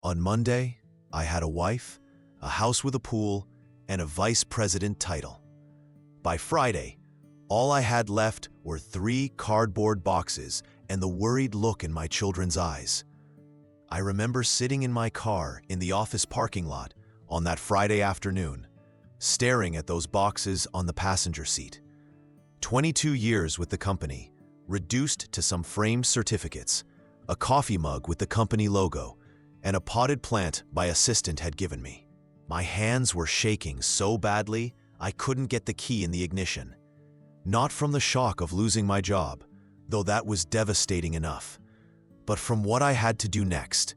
On Monday, I had a wife, a house with a pool, and a vice president title. By Friday, all I had left were 3 cardboard boxes and the worried look in my children's eyes. I remember sitting in my car in the office parking lot on that Friday afternoon, staring at those boxes on the passenger seat. 22 years with the company, reduced to some framed certificates, a coffee mug with the company logo, and a potted plant my assistant had given me. My hands were shaking so badly I couldn't get the key in the ignition. Not from the shock of losing my job, though that was devastating enough, but from what I had to do next.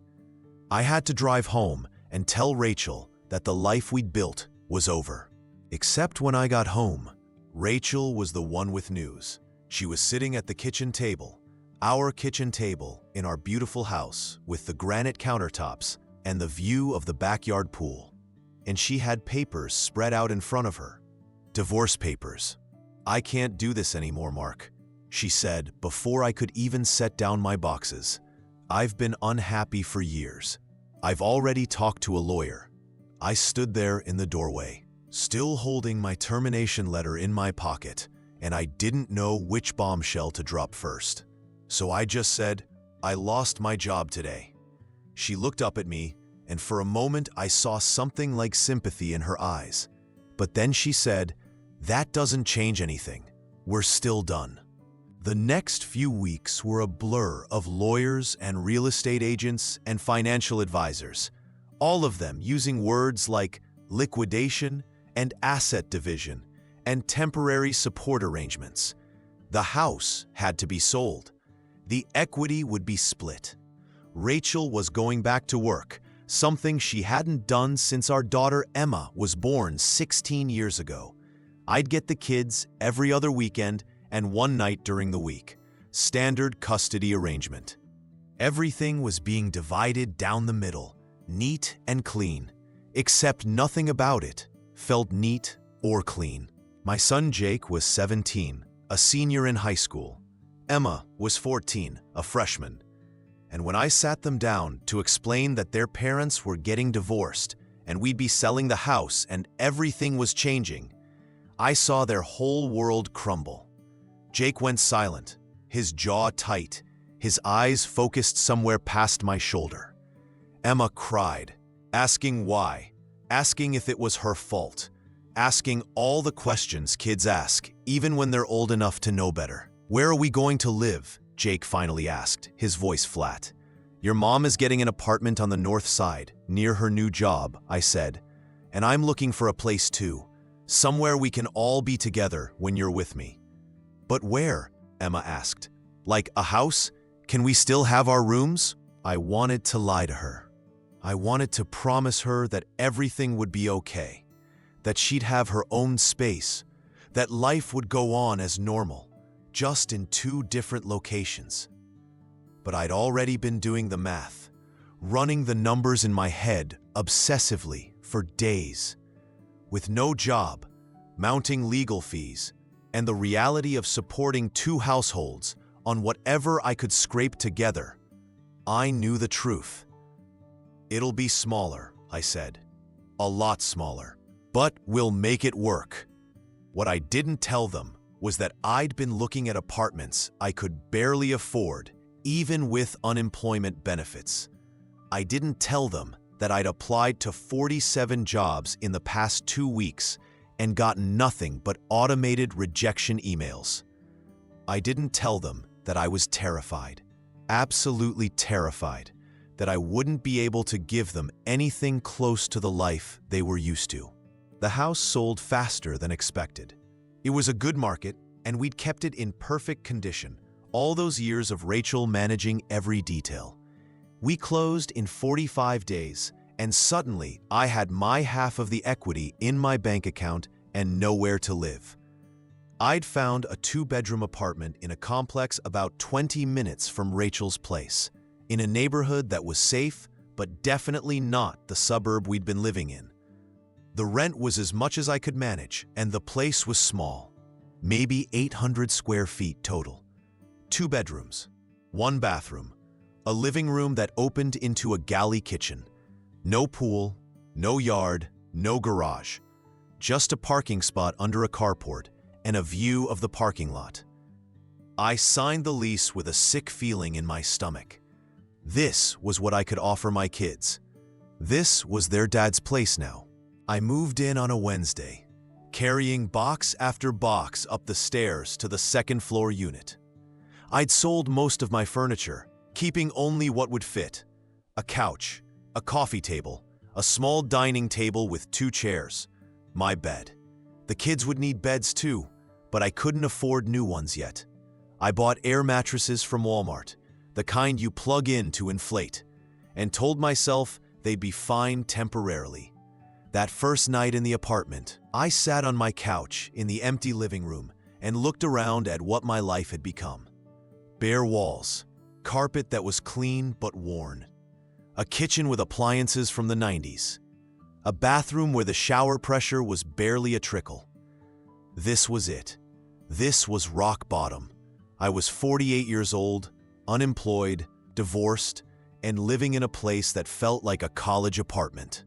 I had to drive home and tell Rachel that the life we'd built was over. Except when I got home, Rachel was the one with news. She was sitting at the kitchen table, our kitchen table in our beautiful house with the granite countertops and the view of the backyard pool. And she had papers spread out in front of her. Divorce papers. "I can't do this anymore, Mark," she said before I could even set down my boxes. "I've been unhappy for years. I've already talked to a lawyer." I stood there in the doorway, still holding my termination letter in my pocket, and I didn't know which bombshell to drop first. So I just said, "I lost my job today." She looked up at me, and for a moment I saw something like sympathy in her eyes. But then she said, "That doesn't change anything. We're still done." The next few weeks were a blur of lawyers and real estate agents and financial advisors, all of them using words like liquidation and asset division and temporary support arrangements. The house had to be sold. The equity would be split. Rachel was going back to work, something she hadn't done since our daughter Emma was born 16 years ago. I'd get the kids every other weekend and one night during the week. Standard custody arrangement. Everything was being divided down the middle, neat and clean, except nothing about it felt neat or clean. My son Jake was 17, a senior in high school. Emma was 14, a freshman. And when I sat them down to explain that their parents were getting divorced and we'd be selling the house and everything was changing, I saw their whole world crumble. Jake went silent, his jaw tight, his eyes focused somewhere past my shoulder. Emma cried, asking why, asking if it was her fault, asking all the questions kids ask, even when they're old enough to know better. "Where are we going to live?" Jake finally asked, his voice flat. "Your mom is getting an apartment on the north side, near her new job," I said. "And I'm looking for a place too, somewhere we can all be together when you're with me." "But where?" Emma asked. "Like a house? Can we still have our rooms?" I wanted to lie to her. I wanted to promise her that everything would be okay, that she'd have her own space, that life would go on as normal, just in 2 different locations. But I'd already been doing the math, running the numbers in my head obsessively for days. With no job, mounting legal fees, and the reality of supporting 2 households on whatever I could scrape together, I knew the truth. "It'll be smaller," I said. "A lot smaller. But we'll make it work." What I didn't tell them was that I'd been looking at apartments I could barely afford, even with unemployment benefits. I didn't tell them that I'd applied to 47 jobs in the past 2 weeks and gotten nothing but automated rejection emails. I didn't tell them that I was terrified, absolutely terrified, that I wouldn't be able to give them anything close to the life they were used to. The house sold faster than expected. It was a good market, and we'd kept it in perfect condition, all those years of Rachel managing every detail. We closed in 45 days, and suddenly I had my half of the equity in my bank account and nowhere to live. I'd found a 2-bedroom apartment in a complex about 20 minutes from Rachel's place, in a neighborhood that was safe, but definitely not the suburb we'd been living in. The rent was as much as I could manage, and the place was small, maybe 800 square feet total. 2 bedrooms, 1 bathroom, a living room that opened into a galley kitchen, No pool, no yard, no garage. Just a parking spot under a carport and a view of the parking lot. I signed the lease with a sick feeling in my stomach. This was what I could offer my kids. This was their dad's place now. I moved in on a Wednesday, carrying box after box up the stairs to the second-floor unit. I'd sold most of my furniture, keeping only what would fit. A couch, a coffee table, a small dining table with 2 chairs, my bed. The kids would need beds too, but I couldn't afford new ones yet. I bought air mattresses from Walmart, the kind you plug in to inflate, and told myself they'd be fine temporarily. That first night in the apartment, I sat on my couch in the empty living room and looked around at what my life had become. Bare walls, carpet that was clean but worn, a kitchen with appliances from the 90s, a bathroom where the shower pressure was barely a trickle. This was it. This was rock bottom. I was 48 years old, unemployed, divorced, and living in a place that felt like a college apartment.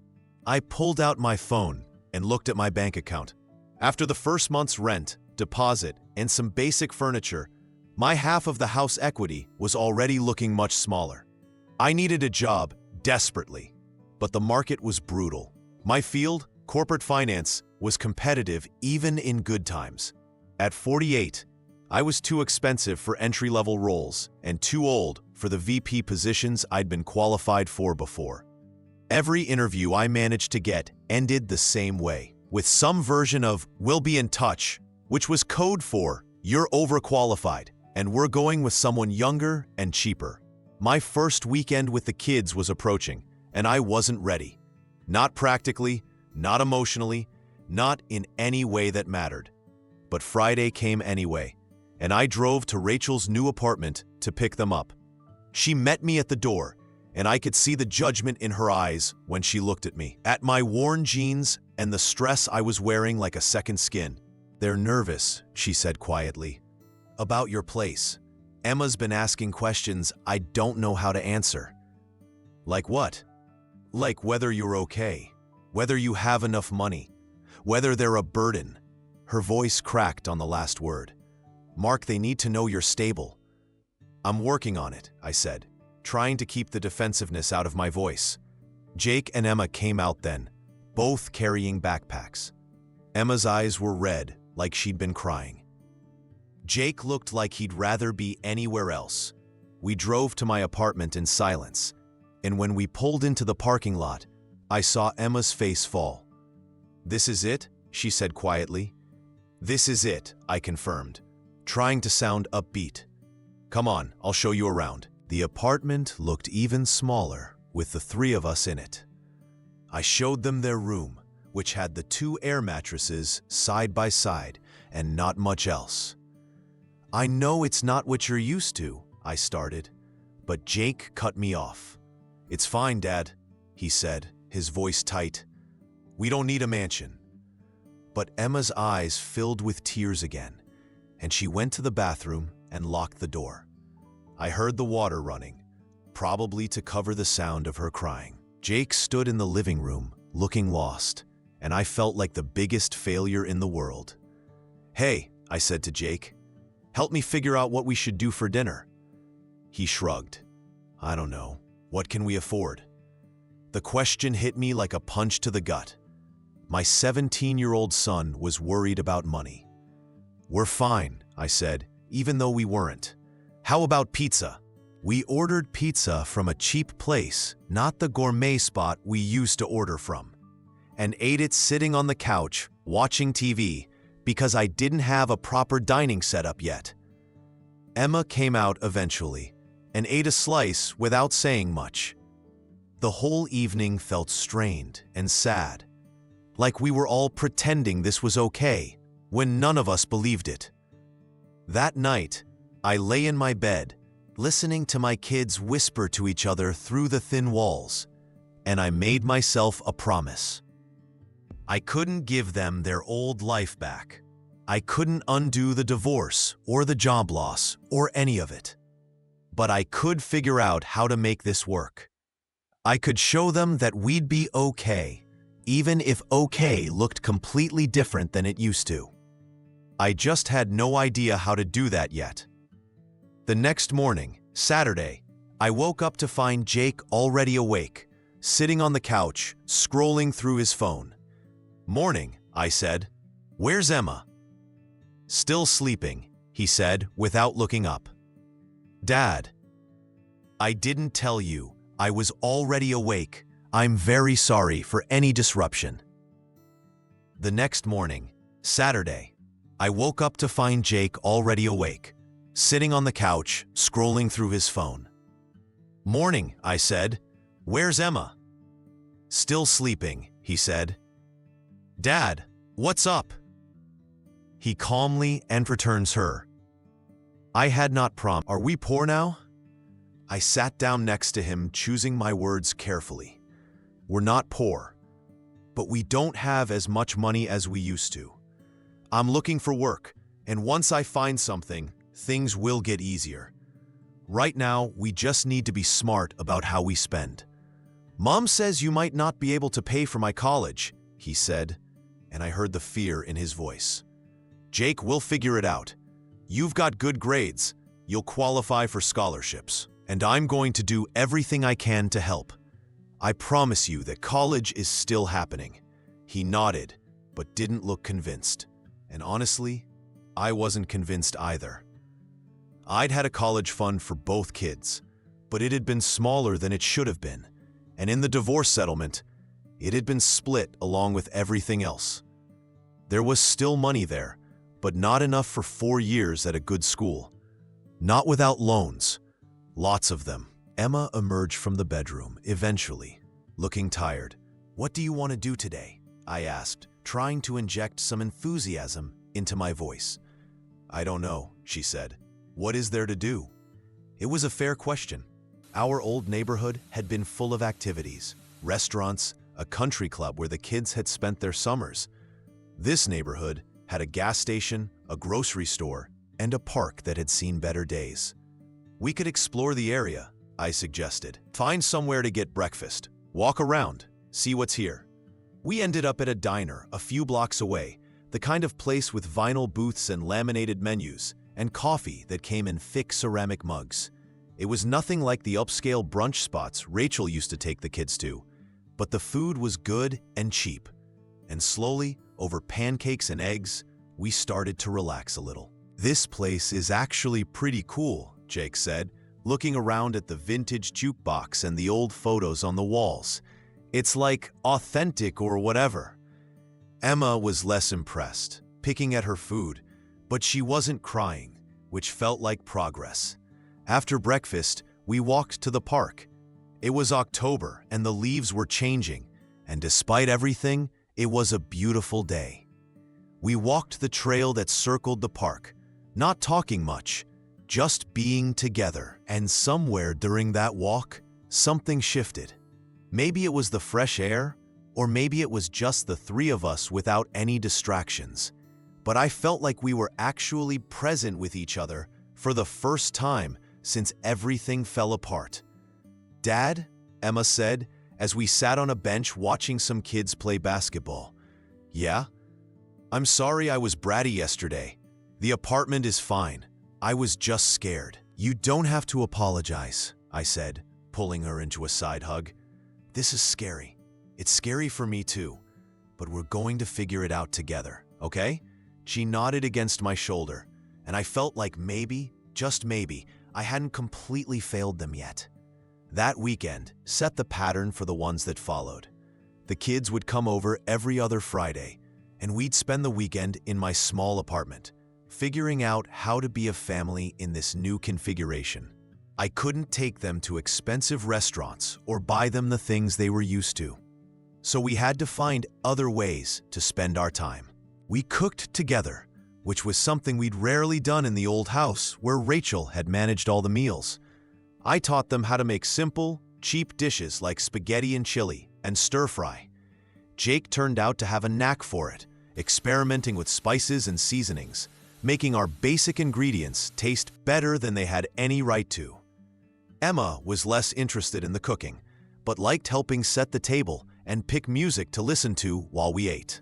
I pulled out my phone and looked at my bank account. After the first month's rent, deposit, and some basic furniture, my half of the house equity was already looking much smaller. I needed a job desperately, but the market was brutal. My field, corporate finance, was competitive even in good times. At 48, I was too expensive for entry-level roles and too old for the VP positions I'd been qualified for before. Every interview I managed to get ended the same way, with some version of "we'll be in touch," which was code for "you're overqualified, and we're going with someone younger and cheaper." My first weekend with the kids was approaching, and I wasn't ready. Not practically, not emotionally, not in any way that mattered. But Friday came anyway, and I drove to Rachel's new apartment to pick them up. She met me at the door, and I could see the judgment in her eyes when she looked at me, at my worn jeans and the stress I was wearing like a second skin. "They're nervous," she said quietly. "About your place. Emma's been asking questions I don't know how to answer." "Like what?" "Like whether you're okay, whether you have enough money, whether they're a burden." Her voice cracked on the last word. "Mark, they need to know you're stable." "I'm working on it," I said, trying to keep the defensiveness out of my voice. Jake and Emma came out then, both carrying backpacks. Emma's eyes were red, like she'd been crying. Jake looked like he'd rather be anywhere else. We drove to my apartment in silence, and when we pulled into the parking lot, I saw Emma's face fall. "This is it?" she said quietly. "This is it," I confirmed, trying to sound upbeat. "Come on, I'll show you around." The apartment looked even smaller with the 3 of us in it. I showed them their room, which had the 2 air mattresses side by side and not much else. "I know it's not what you're used to," I started, but Jake cut me off. "It's fine, Dad," he said, his voice tight. "We don't need a mansion." But Emma's eyes filled with tears again, and she went to the bathroom and locked the door. I heard the water running, probably to cover the sound of her crying. Jake stood in the living room, looking lost, and I felt like the biggest failure in the world. "Hey," I said to Jake, "help me figure out what we should do for dinner." He shrugged. "I don't know. What can we afford?" The question hit me like a punch to the gut. My 17-year-old son was worried about money. "We're fine," I said, even though we weren't. "How about pizza?" We ordered pizza from a cheap place, not the gourmet spot we used to order from, and ate it sitting on the couch, watching TV, because I didn't have a proper dining setup yet. Emma came out eventually and ate a slice without saying much. The whole evening felt strained and sad, like we were all pretending this was okay when none of us believed it. That night, I lay in my bed, listening to my kids whisper to each other through the thin walls, and I made myself a promise. I couldn't give them their old life back. I couldn't undo the divorce or the job loss or any of it. But I could figure out how to make this work. I could show them that we'd be okay, even if okay looked completely different than it used to. I just had no idea how to do that yet. The next morning, Saturday, I woke up to find Jake already awake, sitting on the couch, scrolling through his phone. "Morning," I said. "Where's Emma?" "Still sleeping," he said without looking up. "Dad, I didn't tell you. I was already awake. I'm very sorry for any disruption." The next morning, Saturday, I woke up to find Jake already awake, sitting on the couch, scrolling through his phone. "Morning," I said. "Where's Emma?" "Still sleeping," he said. "Dad, what's up?" He calmly returns her. I had not promised. "Are we poor now?" I sat down next to him, choosing my words carefully. "We're not poor, but we don't have as much money as we used to. I'm looking for work, and once I find something, things will get easier. Right now, we just need to be smart about how we spend." "Mom says you might not be able to pay for my college," he said, and I heard the fear in his voice. "Jake, we'll figure it out. You've got good grades, you'll qualify for scholarships, and I'm going to do everything I can to help. I promise you that college is still happening." He nodded, but didn't look convinced. And honestly, I wasn't convinced either. I'd had a college fund for both kids, but it had been smaller than it should have been, and in the divorce settlement, it had been split along with everything else. There was still money there, but not enough for 4 years at a good school. Not without loans. Lots of them. Emma emerged from the bedroom, eventually, looking tired. "What do you want to do today?" I asked, trying to inject some enthusiasm into my voice. "I don't know," she said. "What is there to do?" It was a fair question. Our old neighborhood had been full of activities, restaurants, a country club where the kids had spent their summers. This neighborhood had a gas station, a grocery store, and a park that had seen better days. "We could explore the area," I suggested. "Find somewhere to get breakfast, walk around, see what's here." We ended up at a diner a few blocks away, the kind of place with vinyl booths and laminated menus, and coffee that came in thick ceramic mugs. It was nothing like the upscale brunch spots Rachel used to take the kids to, but the food was good and cheap. And slowly, over pancakes and eggs, we started to relax a little. "This place is actually pretty cool," Jake said, looking around at the vintage jukebox and the old photos on the walls. "It's like authentic or whatever." Emma was less impressed, picking at her food, but she wasn't crying, which felt like progress. After breakfast, we walked to the park. It was October and the leaves were changing, and despite everything, it was a beautiful day. We walked the trail that circled the park, not talking much, just being together. And somewhere during that walk, something shifted. Maybe it was the fresh air, or maybe it was just the three of us without any distractions. But I felt like we were actually present with each other for the first time since everything fell apart. "Dad," Emma said, as we sat on a bench watching some kids play basketball. "Yeah? I'm sorry I was bratty yesterday. The apartment is fine. I was just scared." "You don't have to apologize," I said, pulling her into a side hug. "This is scary. It's scary for me too, but we're going to figure it out together, okay?" She nodded against my shoulder, and I felt like maybe, just maybe, I hadn't completely failed them yet. That weekend set the pattern for the ones that followed. The kids would come over every other Friday, and we'd spend the weekend in my small apartment, figuring out how to be a family in this new configuration. I couldn't take them to expensive restaurants or buy them the things they were used to. So we had to find other ways to spend our time. We cooked together, which was something we'd rarely done in the old house where Rachel had managed all the meals. I taught them how to make simple, cheap dishes like spaghetti and chili and stir-fry. Jake turned out to have a knack for it, experimenting with spices and seasonings, making our basic ingredients taste better than they had any right to. Emma was less interested in the cooking, but liked helping set the table and pick music to listen to while we ate.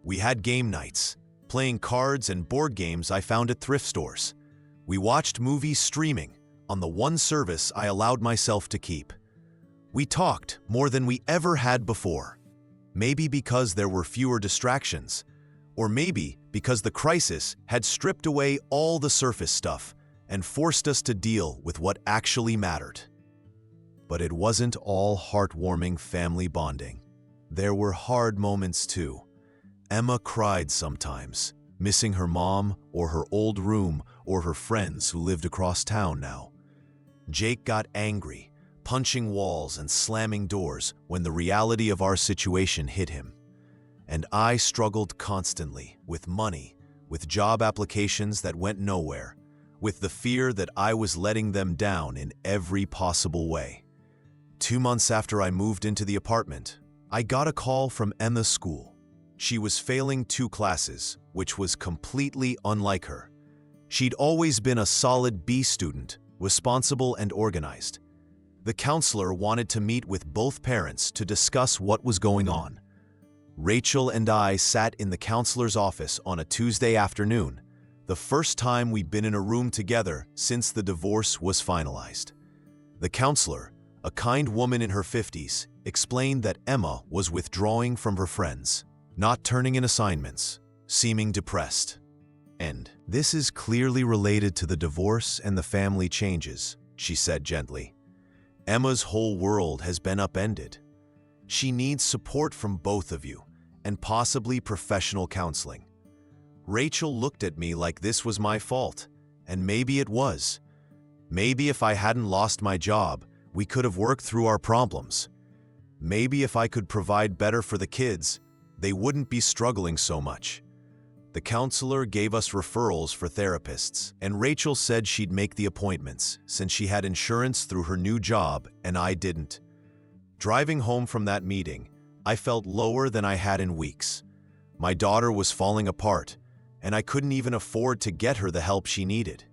We had game nights, playing cards and board games I found at thrift stores. We watched movies streaming on the one service I allowed myself to keep. We talked more than we ever had before. Maybe because there were fewer distractions, or maybe because the crisis had stripped away all the surface stuff and forced us to deal with what actually mattered. But it wasn't all heartwarming family bonding. There were hard moments too. Emma cried sometimes, missing her mom or her old room or her friends who lived across town now. Jake got angry, punching walls and slamming doors when the reality of our situation hit him. And I struggled constantly with money, with job applications that went nowhere, with the fear that I was letting them down in every possible way. 2 months after I moved into the apartment, I got a call from Emma's school. She was failing 2 classes, which was completely unlike her. She'd always been a solid B student, responsible and organized. The counselor wanted to meet with both parents to discuss what was going on. Rachel and I sat in the counselor's office on a Tuesday afternoon, the first time we'd been in a room together since the divorce was finalized. The counselor, a kind woman in her 50s, explained that Emma was withdrawing from her friends, not turning in assignments, seeming depressed. And this is clearly related to the divorce and the family changes, she said gently. Emma's whole world has been upended. She needs support from both of you, and possibly professional counseling. Rachel looked at me like this was my fault, and maybe it was. Maybe if I hadn't lost my job, we could have worked through our problems. Maybe if I could provide better for the kids, they wouldn't be struggling so much. The counselor gave us referrals for therapists, and Rachel said she'd make the appointments since she had insurance through her new job and I didn't. Driving home from that meeting, I felt lower than I had in weeks. My daughter was falling apart, and I couldn't even afford to get her the help she needed.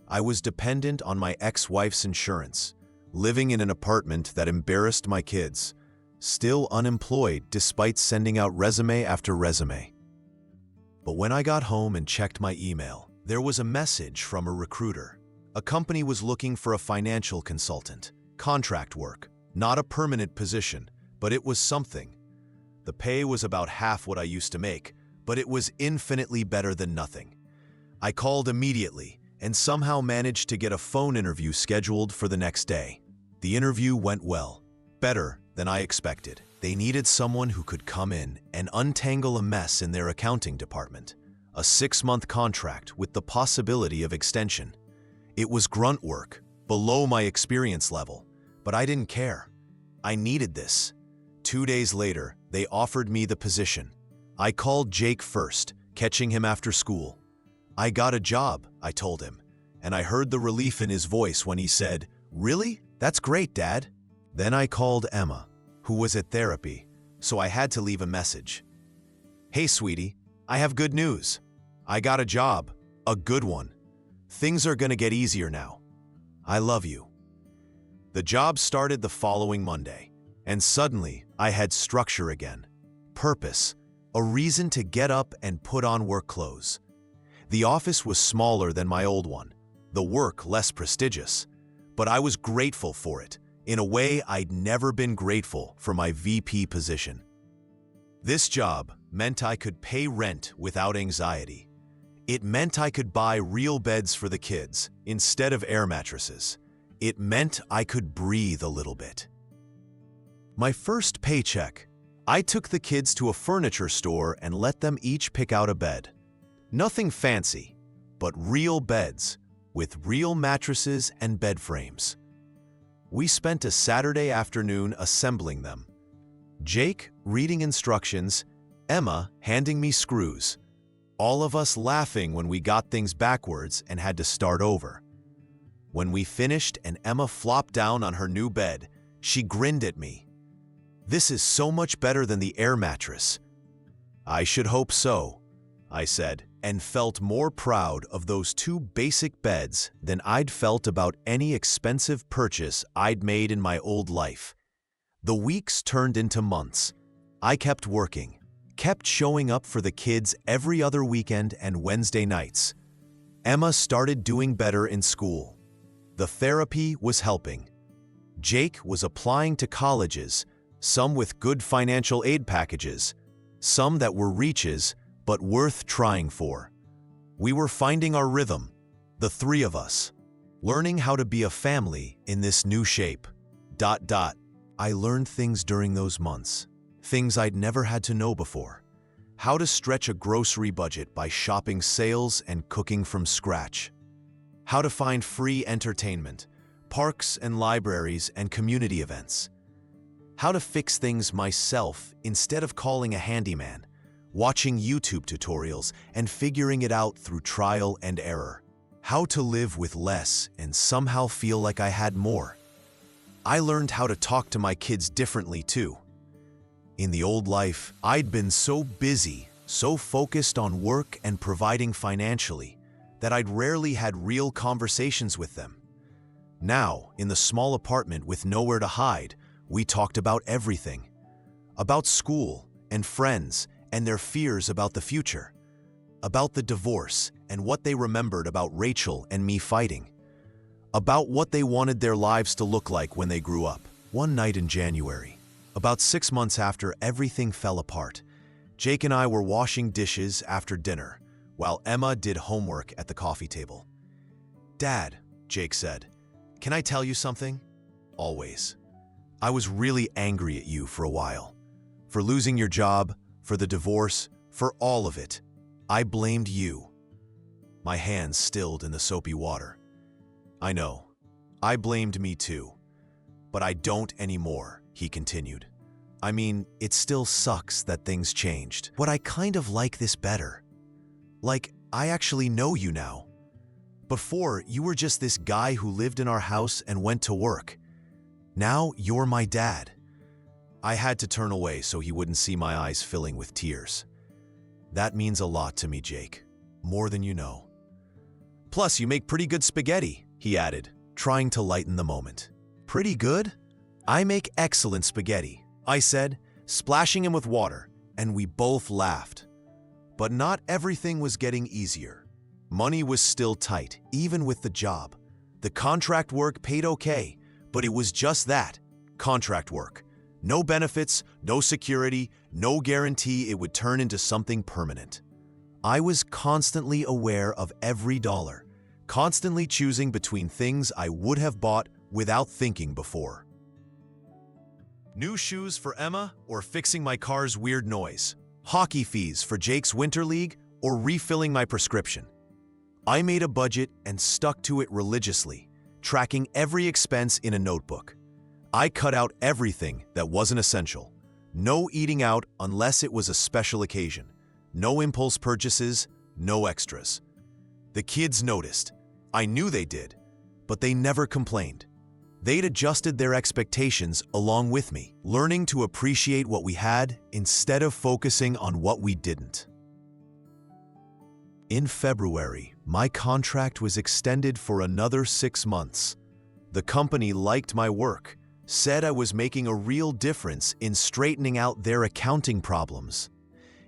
I was dependent on my ex-wife's insurance, living in an apartment that embarrassed my kids, still unemployed despite sending out resume after resume. But when I got home and checked my email, there was a message from a recruiter. A company was looking for a financial consultant, contract work, not a permanent position, but it was something. The pay was about half what I used to make, but it was infinitely better than nothing. I called immediately and somehow managed to get a phone interview scheduled for the next day. The interview went well, better than I expected. They needed someone who could come in and untangle a mess in their accounting department. A 6-month contract with the possibility of extension. It was grunt work, below my experience level, but I didn't care. I needed this. 2 days later, they offered me the position. I called Jake first, catching him after school. I got a job, I told him, and I heard the relief in his voice when he said, "Really? That's great, Dad." Then I called Emma, who was at therapy, so I had to leave a message. "Hey, sweetie, I have good news. I got a job, a good one. Things are gonna get easier now. I love you." The job started the following Monday, and suddenly I had structure again, purpose, a reason to get up and put on work clothes. The office was smaller than my old one, the work less prestigious, but I was grateful for it, in a way I'd never been grateful for my VP position. This job meant I could pay rent without anxiety. It meant I could buy real beds for the kids instead of air mattresses. It meant I could breathe a little bit. My first paycheck, I took the kids to a furniture store and let them each pick out a bed. Nothing fancy, but real beds with real mattresses and bed frames. We spent a Saturday afternoon assembling them. Jake reading instructions, Emma handing me screws. All of us laughing when we got things backwards and had to start over. When we finished and Emma flopped down on her new bed, she grinned at me. "This is so much better than the air mattress." "I should hope so," I said, and felt more proud of those 2 basic beds than I'd felt about any expensive purchase I'd made in my old life. The weeks turned into months. I kept working, kept showing up for the kids every other weekend and Wednesday nights. Emma started doing better in school. The therapy was helping. Jake was applying to colleges, some with good financial aid packages, some that were reaches but worth trying for. We were finding our rhythm, the three of us, learning how to be a family in this new shape. I learned things during those months, things I'd never had to know before. How to stretch a grocery budget by shopping sales and cooking from scratch. How to find free entertainment, parks and libraries and community events. How to fix things myself instead of calling a handyman, watching YouTube tutorials and figuring it out through trial and error. How to live with less and somehow feel like I had more. I learned how to talk to my kids differently too. In the old life, I'd been so busy, so focused on work and providing financially, that I'd rarely had real conversations with them. Now, in the small apartment with nowhere to hide, we talked about everything. About school and friends and their fears about the future. About the divorce and what they remembered about Rachel and me fighting. About what they wanted their lives to look like when they grew up. One night in January, about 6 months after everything fell apart, Jake and I were washing dishes after dinner, while Emma did homework at the coffee table. "Dad," Jake said, "can I tell you something?" "Always." "I was really angry at you for a while. For losing your job, for the divorce, for all of it. I blamed you." My hands stilled in the soapy water. "I know. I blamed me too. But I don't anymore," he continued. "I mean, it still sucks that things changed. But I kind of like this better. Like, I actually know you now. Before, you were just this guy who lived in our house and went to work. Now, you're my dad." I had to turn away so he wouldn't see my eyes filling with tears. "That means a lot to me, Jake. More than you know. Plus, you make pretty good spaghetti," he added, trying to lighten the moment. "Pretty good? I make excellent spaghetti," I said, splashing him with water, and we both laughed. But not everything was getting easier. Money was still tight, even with the job. The contract work paid okay, but it was just that, contract work. No benefits, no security, no guarantee it would turn into something permanent. I was constantly aware of every dollar, constantly choosing between things I would have bought without thinking before. New shoes for Emma or fixing my car's weird noise? Hockey fees for Jake's winter league or refilling my prescription? I made a budget and stuck to it religiously, tracking every expense in a notebook. I cut out everything that wasn't essential. No eating out unless it was a special occasion. No impulse purchases, no extras. The kids noticed. I knew they did, but they never complained. They'd adjusted their expectations along with me, learning to appreciate what we had instead of focusing on what we didn't. In February, my contract was extended for another 6 months. The company liked my work, said I was making a real difference in straightening out their accounting problems.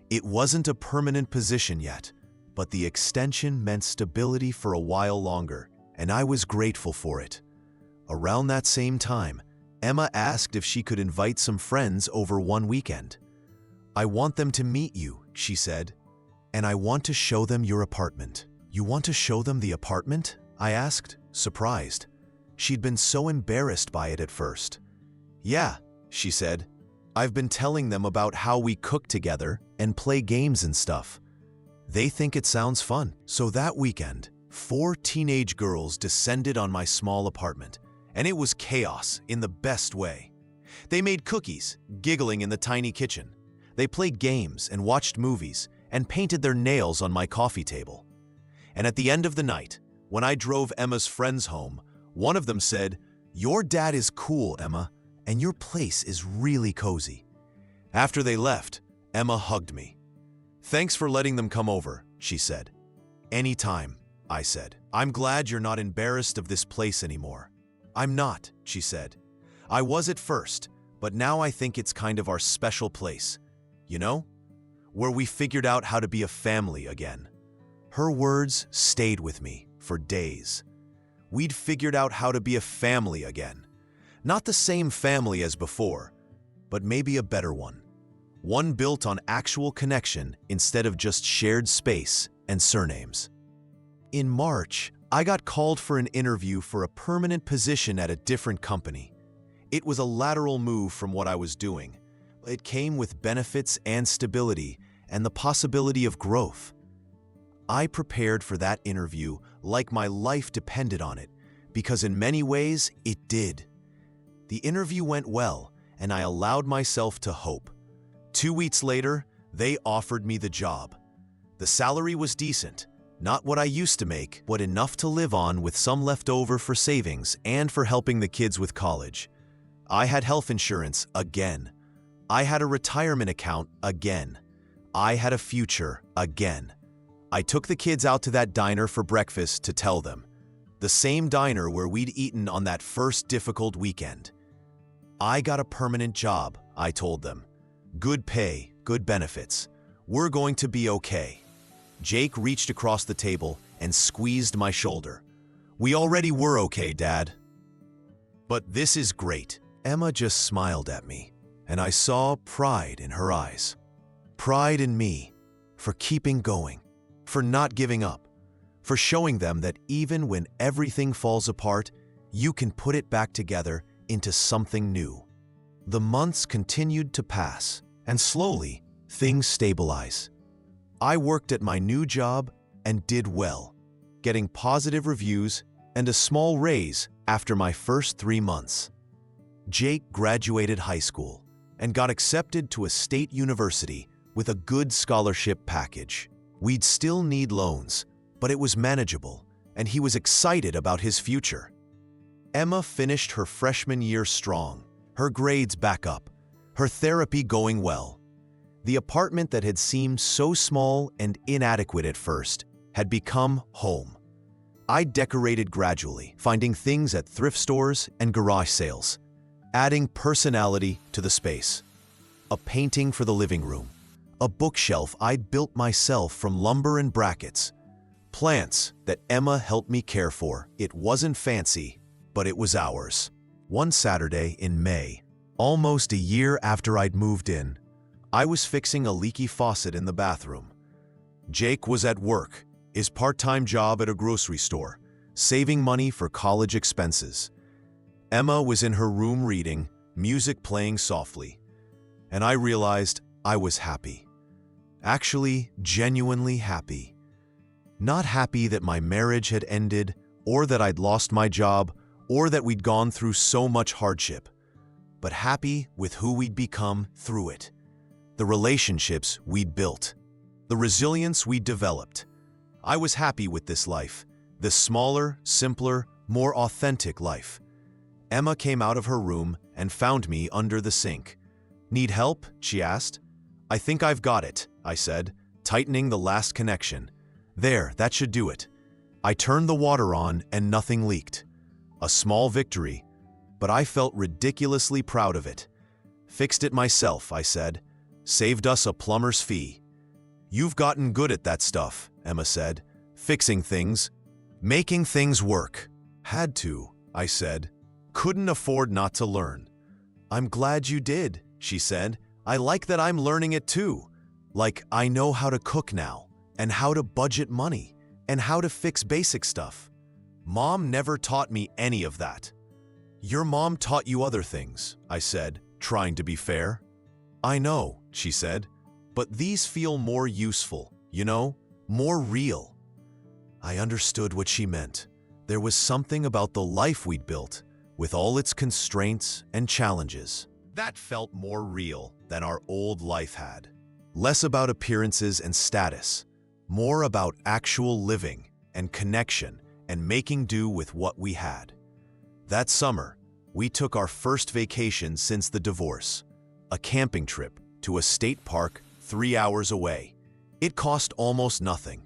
It wasn't a permanent position yet, but the extension meant stability for a while longer, and I was grateful for it. Around that same time, Emma asked if she could invite some friends over one weekend. "I want them to meet you," she said, "and I want to show them your apartment." "You want to show them the apartment?" I asked, surprised. She'd been so embarrassed by it at first. "Yeah," she said. "I've been telling them about how we cook together and play games and stuff. They think it sounds fun." So that weekend, 4 teenage girls descended on my small apartment, and it was chaos in the best way. They made cookies, giggling in the tiny kitchen. They played games and watched movies and painted their nails on my coffee table. And at the end of the night, when I drove Emma's friends home, one of them said, "Your dad is cool, Emma, and your place is really cozy." After they left, Emma hugged me. "Thanks for letting them come over," she said. "Anytime," I said. "I'm glad you're not embarrassed of this place anymore." "I'm not," she said. "I was at first, but now I think it's kind of our special place, you know? Where we figured out how to be a family again. Her words stayed with me for days. We'd figured out how to be a family again. Not the same family as before, but maybe a better one. One built on actual connection instead of just shared space and surnames. In March, I got called for an interview for a permanent position at a different company. It was a lateral move from what I was doing. It came with benefits and stability and the possibility of growth. I prepared for that interview like my life depended on it, because in many ways, it did. The interview went well, and I allowed myself to hope. 2 weeks later, they offered me the job. The salary was decent, not what I used to make, but enough to live on with some left over for savings and for helping the kids with college. I had health insurance again. I had a retirement account again. I had a future again. I took the kids out to that diner for breakfast to tell them. The same diner where we'd eaten on that first difficult weekend. I got a permanent job, I told them. Good pay, good benefits. We're going to be okay. Jake reached across the table and squeezed my shoulder. We already were okay, Dad. But this is great. Emma just smiled at me, and I saw pride in her eyes. Pride in me, for keeping going, for not giving up, for showing them that even when everything falls apart, you can put it back together into something new. The months continued to pass, and slowly, things stabilize. I worked at my new job and did well, getting positive reviews and a small raise after my first 3 months. Jake graduated high school and got accepted to a state university with a good scholarship package. We'd still need loans, but it was manageable, and he was excited about his future. Emma finished her freshman year strong, her grades back up, her therapy going well. The apartment that had seemed so small and inadequate at first had become home. I decorated gradually, finding things at thrift stores and garage sales, adding personality to the space. A painting for the living room, a bookshelf I'd built myself from lumber and brackets, plants that Emma helped me care for. It wasn't fancy, but it was ours. One Saturday in May, almost a year after I'd moved in, I was fixing a leaky faucet in the bathroom. Jake was at work, his part-time job at a grocery store, saving money for college expenses. Emma was in her room reading, music playing softly, and I realized I was happy. Actually, genuinely happy. Not happy that my marriage had ended, or that I'd lost my job, or that we'd gone through so much hardship, but happy with who we'd become through it. The relationships we'd built, the resilience we'd developed. I was happy with this life, this smaller, simpler, more authentic life. Emma came out of her room and found me under the sink. "Need help?" she asked. "I think I've got it," I said, tightening the last connection. "There, that should do it." I turned the water on and nothing leaked. A small victory, but I felt ridiculously proud of it. "Fixed it myself," I said. "Saved us a plumber's fee." "You've gotten good at that stuff," Emma said. "Fixing things, making things work." "Had to," I said. "Couldn't afford not to learn." "I'm glad you did," she said. "I like that I'm learning it too. Like, I know how to cook now, and how to budget money, and how to fix basic stuff. Mom never taught me any of that." "Your mom taught you other things," I said, trying to be fair. "I know," she said, "but these feel more useful, you know, more real." I understood what she meant. There was something about the life we'd built, with all its constraints and challenges, that felt more real than our old life had. Less about appearances and status, more about actual living and connection and making do with what we had. That summer, we took our first vacation since the divorce, a camping trip to a state park 3 hours away. It cost almost nothing,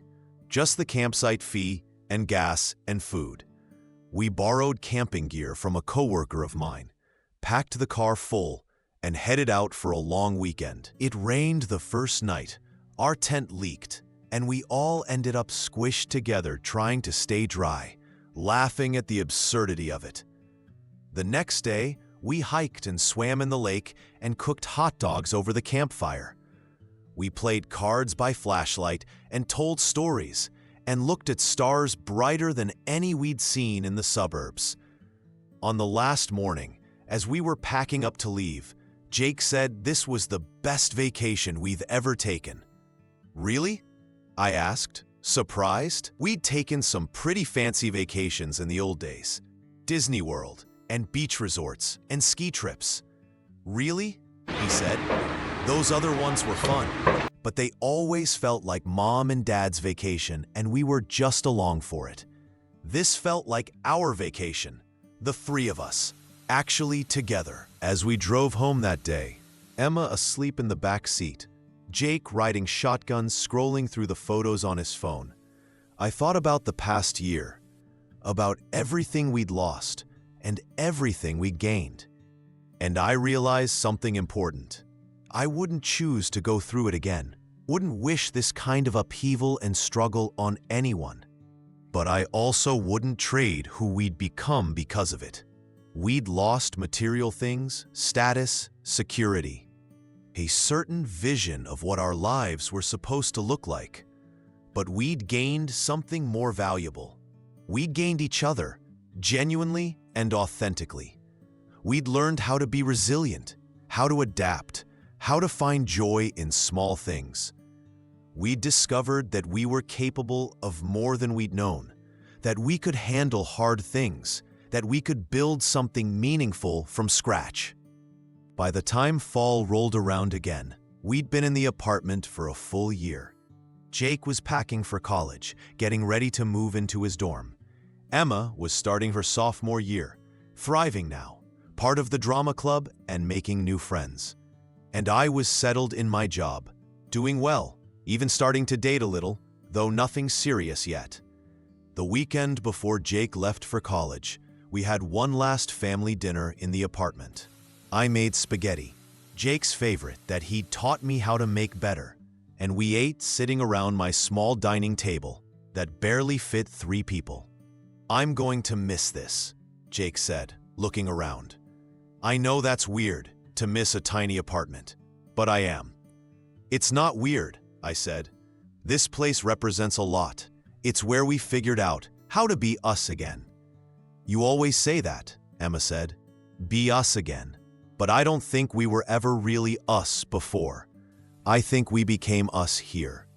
just the campsite fee and gas and food. We borrowed camping gear from a coworker of mine, packed the car full, and headed out for a long weekend. It rained the first night, our tent leaked, and we all ended up squished together trying to stay dry, laughing at the absurdity of it. The next day, we hiked and swam in the lake and cooked hot dogs over the campfire. We played cards by flashlight and told stories and looked at stars brighter than any we'd seen in the suburbs. On the last morning, as we were packing up to leave, Jake said this was the best vacation we've ever taken. Really? I asked, surprised. We'd taken some pretty fancy vacations in the old days. Disney World, and beach resorts, and ski trips. Really? He said. Those other ones were fun, but they always felt like Mom and Dad's vacation, and we were just along for it. This felt like our vacation, the three of us, actually together. As we drove home that day, Emma asleep in the back seat, Jake riding shotgun, scrolling through the photos on his phone, I thought about the past year, about everything we'd lost and everything we gained. And I realized something important. I wouldn't choose to go through it again, wouldn't wish this kind of upheaval and struggle on anyone. But I also wouldn't trade who we'd become because of it. We'd lost material things, status, security, a certain vision of what our lives were supposed to look like. But we'd gained something more valuable. We'd gained each other, genuinely and authentically. We'd learned how to be resilient, how to adapt, how to find joy in small things. We'd discovered that we were capable of more than we'd known, that we could handle hard things, that we could build something meaningful from scratch. By the time fall rolled around again, we'd been in the apartment for a full year. Jake was packing for college, getting ready to move into his dorm. Emma was starting her sophomore year, thriving now, part of the drama club and making new friends. And I was settled in my job, doing well, even starting to date a little, though nothing serious yet. The weekend before Jake left for college, we had one last family dinner in the apartment. I made spaghetti, Jake's favorite that he'd taught me how to make better, and we ate sitting around my small dining table that barely fit 3 people. "I'm going to miss this," Jake said, looking around. "I know that's weird, to miss a tiny apartment, but I am." "It's not weird," I said. "This place represents a lot. It's where we figured out how to be us again." "You always say that," Emma said. "Be us again. But I don't think we were ever really us before. I think we became us here."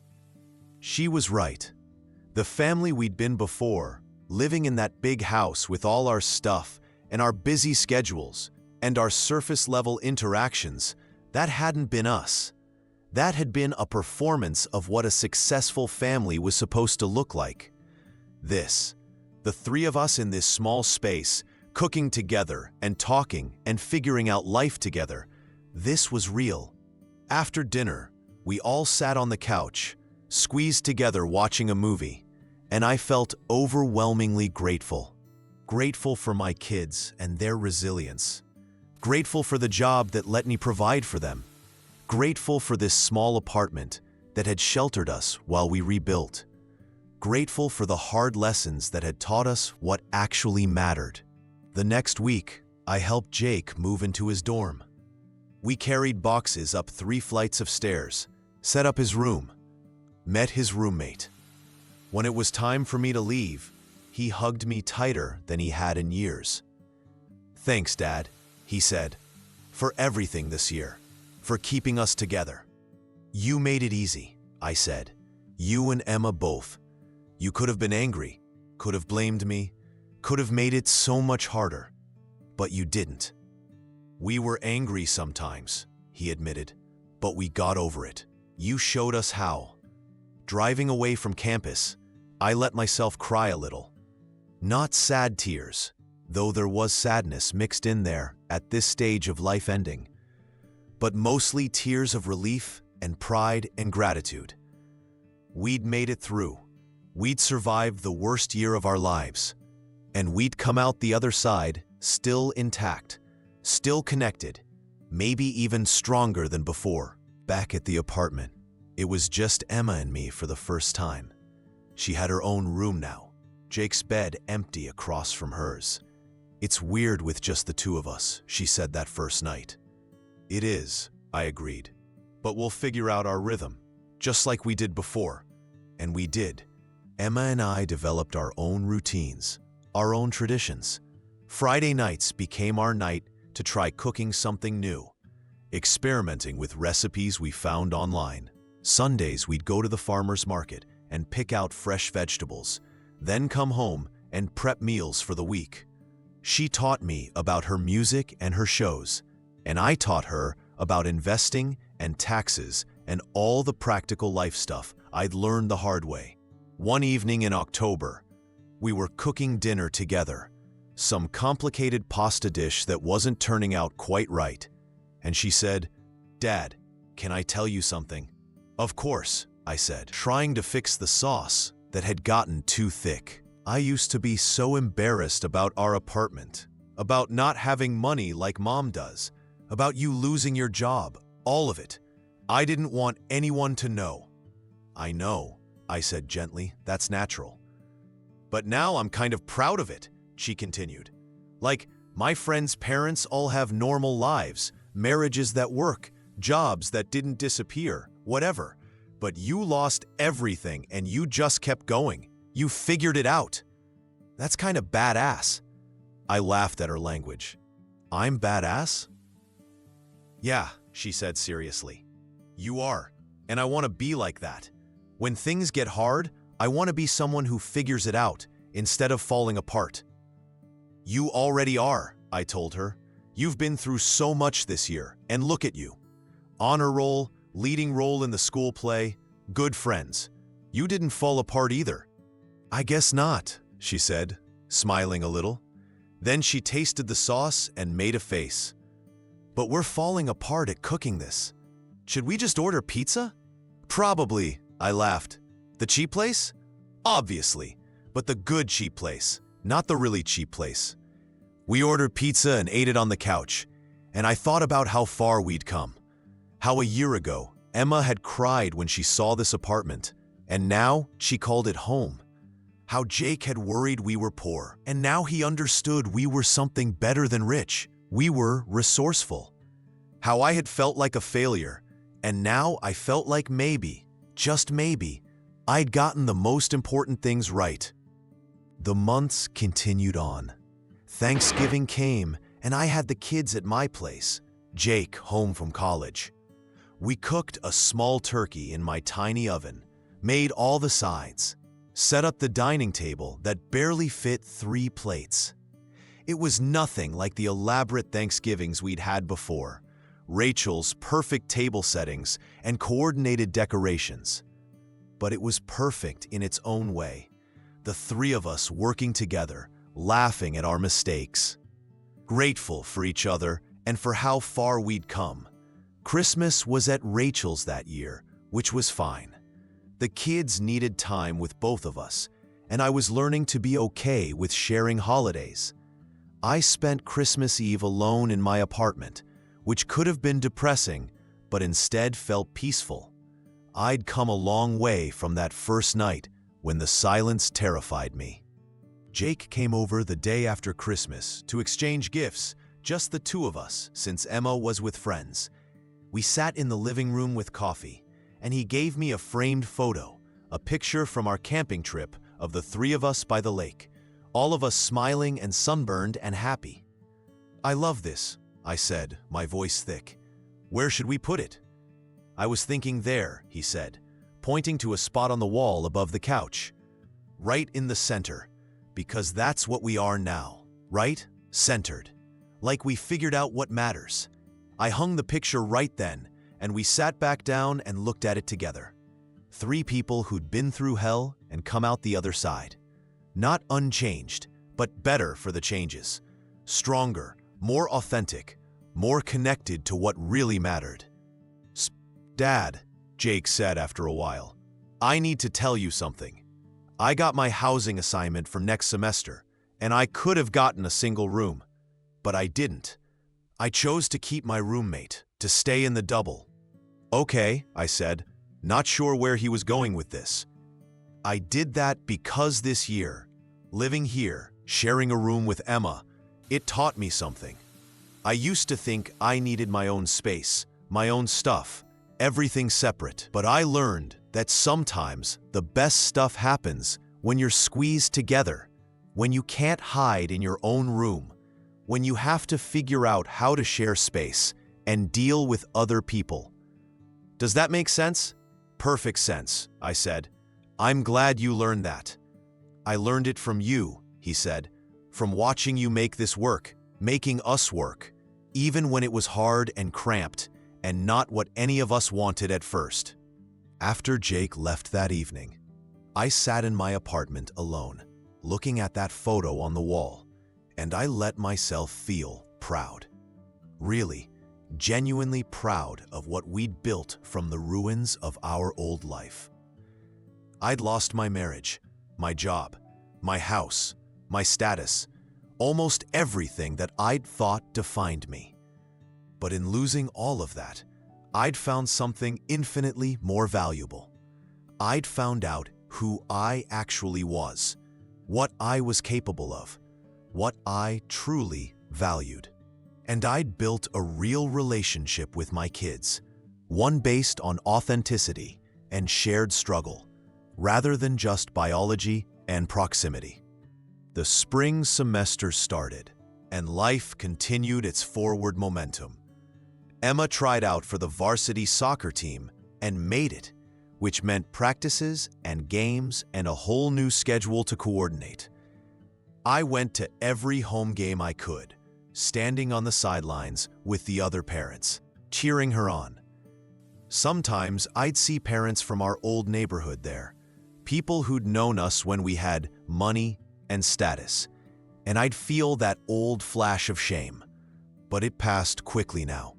She was right. The family we'd been before, living in that big house with all our stuff and our busy schedules and our surface-level interactions, that hadn't been us. That had been a performance of what a successful family was supposed to look like. This, the 3 of us in this small space, cooking together and talking and figuring out life together, this was real. After dinner, we all sat on the couch, squeezed together watching a movie, and I felt overwhelmingly grateful. Grateful for my kids and their resilience. Grateful for the job that let me provide for them. Grateful for this small apartment that had sheltered us while we rebuilt. Grateful for the hard lessons that had taught us what actually mattered. The next week, I helped Jake move into his dorm. We carried boxes up 3 flights of stairs, set up his room, met his roommate. When it was time for me to leave, he hugged me tighter than he had in years. "Thanks, Dad," he said, "for everything this year, for keeping us together." "You made it easy," I said. "You and Emma both. You could have been angry, could have blamed me, could have made it so much harder, but you didn't." "We were angry sometimes," he admitted, "but we got over it. You showed us how." Driving away from campus, I let myself cry a little. Not sad tears, though there was sadness mixed in there at this stage of life ending, but mostly tears of relief and pride and gratitude. We'd made it through. We'd survived the worst year of our lives, and we'd come out the other side still intact, still connected, maybe even stronger than before. Back at the apartment, it was just Emma and me for the first time. She had her own room now, Jake's bed empty across from hers. "It's weird with just the two of us," she said that first night. "It is," I agreed. "But we'll figure out our rhythm, just like we did before." And we did. Emma and I developed our own routines, our own traditions. Friday nights became our night to try cooking something new, experimenting with recipes we found online. Sundays we'd go to the farmer's market and pick out fresh vegetables, then come home and prep meals for the week. She taught me about her music and her shows, and I taught her about investing and taxes and all the practical life stuff I'd learned the hard way. One evening in October, we were cooking dinner together, some complicated pasta dish that wasn't turning out quite right. And she said, "Dad, can I tell you something?" "Of course," I said, trying to fix the sauce that had gotten too thick. "I used to be so embarrassed about our apartment, about not having money like Mom does, about you losing your job, all of it. I didn't want anyone to know." "I know," I said gently, "that's natural. But now I'm kind of proud of it," she continued. "Like, my friends' parents all have normal lives, marriages that work, jobs that didn't disappear, whatever. But you lost everything and you just kept going. You figured it out. That's kind of badass." I laughed at her language. "I'm badass?" "Yeah," she said seriously. "You are, and I want to be like that. When things get hard, I want to be someone who figures it out instead of falling apart." "You already are," I told her. "You've been through so much this year, and look at you. Honor roll, leading role in the school play, good friends. You didn't fall apart either." "I guess not," she said, smiling a little. Then she tasted the sauce and made a face. "But we're falling apart at cooking this. Should we just order pizza?" "Probably," I laughed. "The cheap place?" "Obviously, but the good cheap place, not the really cheap place." We ordered pizza and ate it on the couch, and I thought about how far we'd come. How a year ago, Emma had cried when she saw this apartment, and now she called it home. How Jake had worried we were poor, and now he understood we were something better than rich. We were resourceful. How I had felt like a failure, and now I felt like maybe, just maybe, I'd gotten the most important things right. The months continued on. Thanksgiving came, and I had the kids at my place, Jake home from college. We cooked a small turkey in my tiny oven, made all the sides, set up the dining table that barely fit 3 plates. It was nothing like the elaborate Thanksgivings we'd had before, Rachel's perfect table settings and coordinated decorations. But it was perfect in its own way, the 3 of us working together, laughing at our mistakes, grateful for each other and for how far we'd come. Christmas was at Rachel's that year, which was fine. The kids needed time with both of us, and I was learning to be okay with sharing holidays. I spent Christmas Eve alone in my apartment, which could have been depressing, but instead felt peaceful. I'd come a long way from that first night when the silence terrified me. Jake came over the day after Christmas to exchange gifts, just the 2 of us, since Emma was with friends. We sat in the living room with coffee, and he gave me a framed photo, a picture from our camping trip of the 3 of us by the lake, all of us smiling and sunburned and happy. "I love this," I said, my voice thick. "Where should we put it?" "I was thinking there," he said, pointing to a spot on the wall above the couch. "Right in the center, because that's what we are now, right? Centered. Like we figured out what matters." I hung the picture right then, and we sat back down and looked at it together. 3 people who'd been through hell and come out the other side. Not unchanged, but better for the changes. Stronger, more authentic, more connected to what really mattered. "Dad," Jake said after a while, "I need to tell you something. I got my housing assignment for next semester, and I could have gotten a single room, but I didn't. I chose to keep my roommate, to stay in the double. Okay, I said, not sure where he was going with this. I did that because this year, living here, sharing a room with Emma, it taught me something. I used to think I needed my own space, my own stuff, everything separate. But I learned that sometimes the best stuff happens when you're squeezed together, when you can't hide in your own room, when you have to figure out how to share space and deal with other people. Does that make sense? Perfect sense, I said. I'm glad you learned that. I learned it from you, he said, from watching you make this work, making us work, even when it was hard and cramped and not what any of us wanted at first. After Jake left that evening, I sat in my apartment alone, looking at that photo on the wall, and I let myself feel proud. Really, genuinely proud of what we'd built from the ruins of our old life. I'd lost my marriage, my job, my house, my status, almost everything that I'd thought defined me. But in losing all of that, I'd found something infinitely more valuable. I'd found out who I actually was, what I was capable of, what I truly valued. And I'd built a real relationship with my kids, one based on authenticity and shared struggle, rather than just biology and proximity. The spring semester started, and life continued its forward momentum. Emma tried out for the varsity soccer team and made it, which meant practices and games and a whole new schedule to coordinate. I went to every home game I could, standing on the sidelines with the other parents, cheering her on. Sometimes I'd see parents from our old neighborhood there, people who'd known us when we had money and status, and I'd feel that old flash of shame. But it passed quickly now.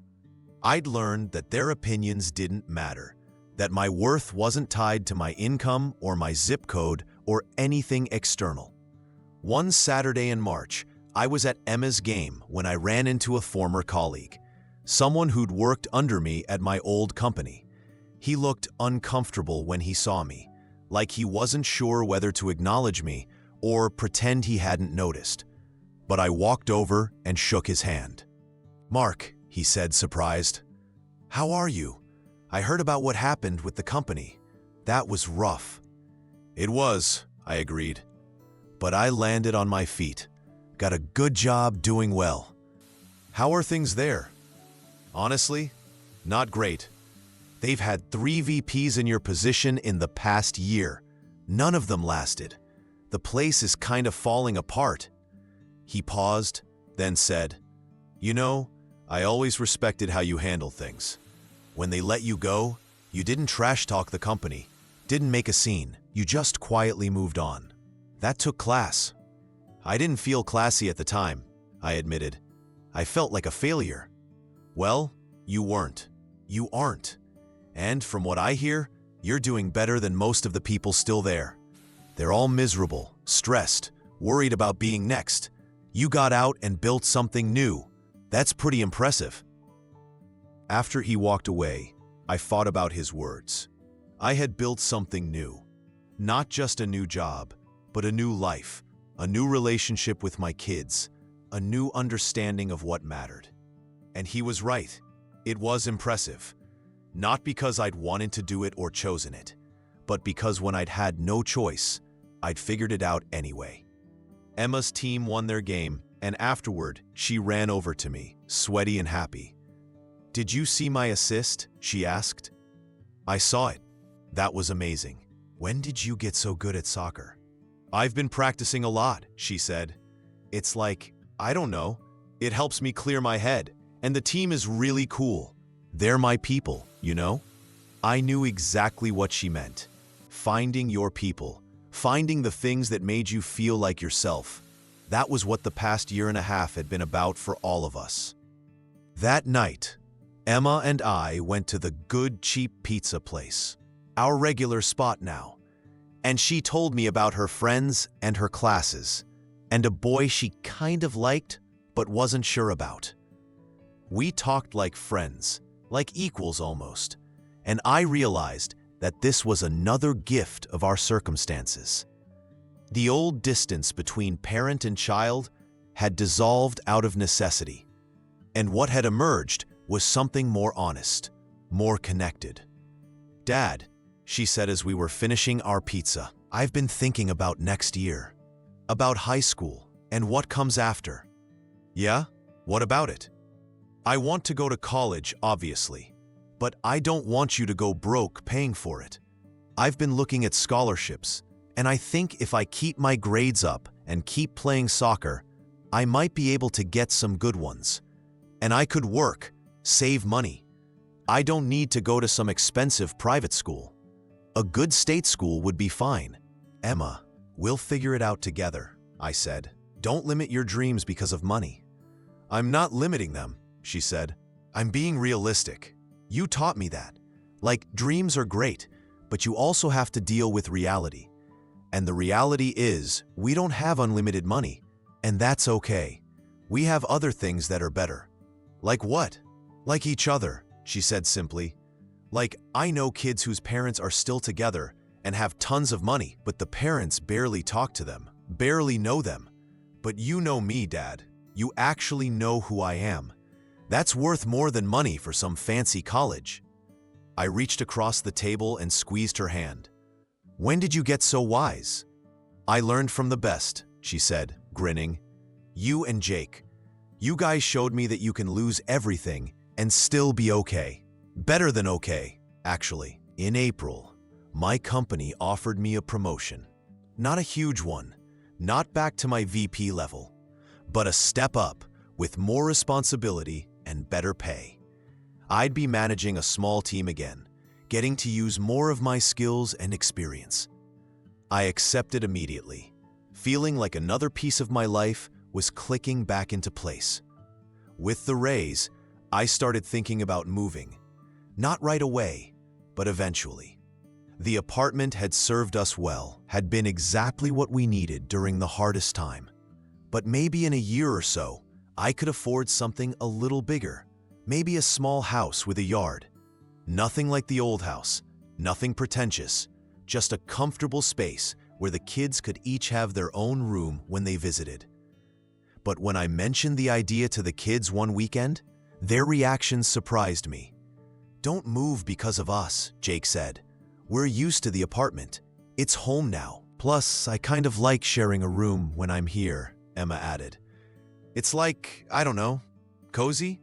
I'd learned that their opinions didn't matter, that my worth wasn't tied to my income or my zip code or anything external. One Saturday in March, I was at Emma's game when I ran into a former colleague, someone who'd worked under me at my old company. He looked uncomfortable when he saw me, like he wasn't sure whether to acknowledge me or pretend he hadn't noticed. But I walked over and shook his hand. "Mark," he said, surprised. "How are you? I heard about what happened with the company. That was rough." "It was," I agreed. But I landed on my feet. Got a good job doing well. "How are things there?" "Honestly, not great. They've had 3 VPs in your position in the past year. None of them lasted. The place is kind of falling apart." He paused, then said, "You know, I always respected how you handle things. When they let you go, you didn't trash talk the company, didn't make a scene. You just quietly moved on. That took class." "I didn't feel classy at the time," I admitted. "I felt like a failure." "Well, you weren't. You aren't. And from what I hear, you're doing better than most of the people still there. They're all miserable, stressed, worried about being next. You got out and built something new. That's pretty impressive." After he walked away, I thought about his words. I had built something new. Not just a new job, but a new life, a new relationship with my kids, a new understanding of what mattered. And he was right. It was impressive. Not because I'd wanted to do it or chosen it, but because when I'd had no choice, I'd figured it out anyway. Emma's team won their game, and afterward, she ran over to me, sweaty and happy. "Did you see my assist?" she asked. "I saw it. That was amazing. When did you get so good at soccer?" "I've been practicing a lot," she said. "It's like, I don't know, it helps me clear my head, and the team is really cool. They're my people, you know?" I knew exactly what she meant. Finding your people, finding the things that made you feel like yourself. That was what the past year and a half had been about for all of us. That night, Emma and I went to the good, cheap pizza place, our regular spot now, and she told me about her friends and her classes, and a boy she kind of liked but wasn't sure about. We talked like friends, like equals almost, and I realized that this was another gift of our circumstances. The old distance between parent and child had dissolved out of necessity, and what had emerged was something more honest, more connected. "Dad," she said as we were finishing our pizza, "I've been thinking about next year, about high school and what comes after." "Yeah? What about it?" "I want to go to college, obviously, but I don't want you to go broke paying for it. I've been looking at scholarships, and I think if I keep my grades up and keep playing soccer, I might be able to get some good ones. And I could work, save money. I don't need to go to some expensive private school. A good state school would be fine." "Emma, we'll figure it out together," I said. "Don't limit your dreams because of money." "I'm not limiting them," she said. "I'm being realistic. You taught me that. Like, dreams are great, but you also have to deal with reality. And the reality is, we don't have unlimited money, and that's okay. We have other things that are better." "Like what?" "Like each other," she said simply. "Like, I know kids whose parents are still together and have tons of money, but the parents barely talk to them, barely know them. But you know me, Dad. You actually know who I am. That's worth more than money for some fancy college." I reached across the table and squeezed her hand. "When did you get so wise?" "I learned from the best," she said, grinning. "You and Jake. You guys showed me that you can lose everything and still be okay. Better than okay, actually." In April, my company offered me a promotion. Not a huge one, not back to my VP level, but a step up with more responsibility and better pay. I'd be managing a small team again, getting to use more of my skills and experience. I accepted immediately, feeling like another piece of my life was clicking back into place. With the raise, I started thinking about moving. Not right away, but eventually. The apartment had served us well, had been exactly what we needed during the hardest time. But maybe in a year or so, I could afford something a little bigger. Maybe a small house with a yard. Nothing like the old house, nothing pretentious, just a comfortable space where the kids could each have their own room when they visited. But when I mentioned the idea to the kids one weekend, their reactions surprised me. "Don't move because of us," Jake said. "We're used to the apartment. It's home now. Plus, I kind of like sharing a room when I'm here," Emma added. "It's like, I don't know, cozy?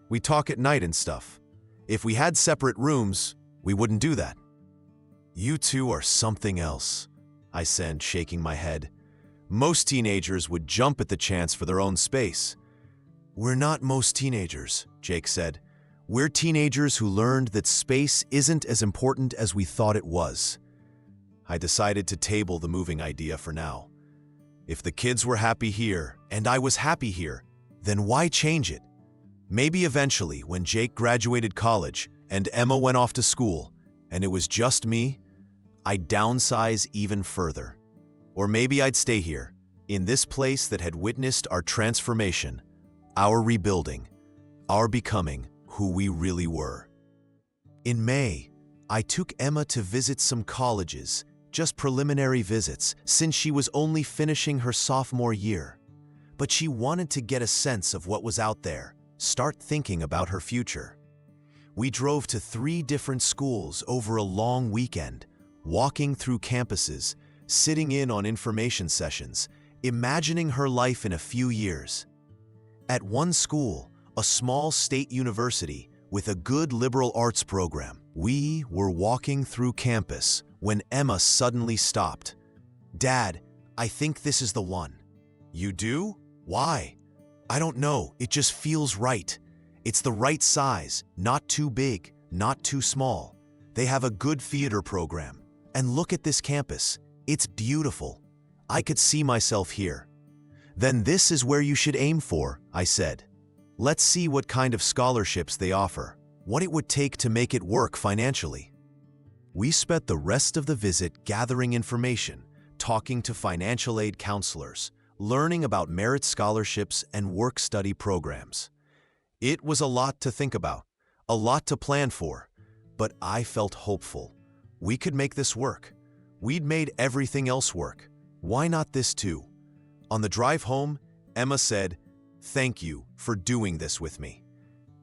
We talk at night and stuff. If we had separate rooms, we wouldn't do that." "You two are something else," I said, shaking my head. "Most teenagers would jump at the chance for their own space." "We're not most teenagers," Jake said. "We're teenagers who learned that space isn't as important as we thought it was." I decided to table the moving idea for now. If the kids were happy here, and I was happy here, then why change it? Maybe eventually, when Jake graduated college and Emma went off to school, and it was just me, I'd downsize even further. Or maybe I'd stay here, in this place that had witnessed our transformation, our rebuilding, our becoming who we really were. In May, I took Emma to visit some colleges, just preliminary visits, since she was only finishing her sophomore year. But she wanted to get a sense of what was out there, start thinking about her future. We drove to 3 different schools over a long weekend, walking through campuses, sitting in on information sessions, imagining her life in a few years. At one school, a small state university with a good liberal arts program, we were walking through campus when Emma suddenly stopped. "Dad, I think this is the one." "You do? Why?" "I don't know, it just feels right. It's the right size, not too big, not too small. They have a good theater program. And look at this campus. It's beautiful. I could see myself here." "Then this is where you should aim for," I said. "Let's see what kind of scholarships they offer, what it would take to make it work financially." We spent the rest of the visit gathering information, talking to financial aid counselors, learning about merit scholarships and work-study programs. It was a lot to think about, a lot to plan for, but I felt hopeful. We could make this work. We'd made everything else work. Why not this too? On the drive home, Emma said, "Thank you for doing this with me."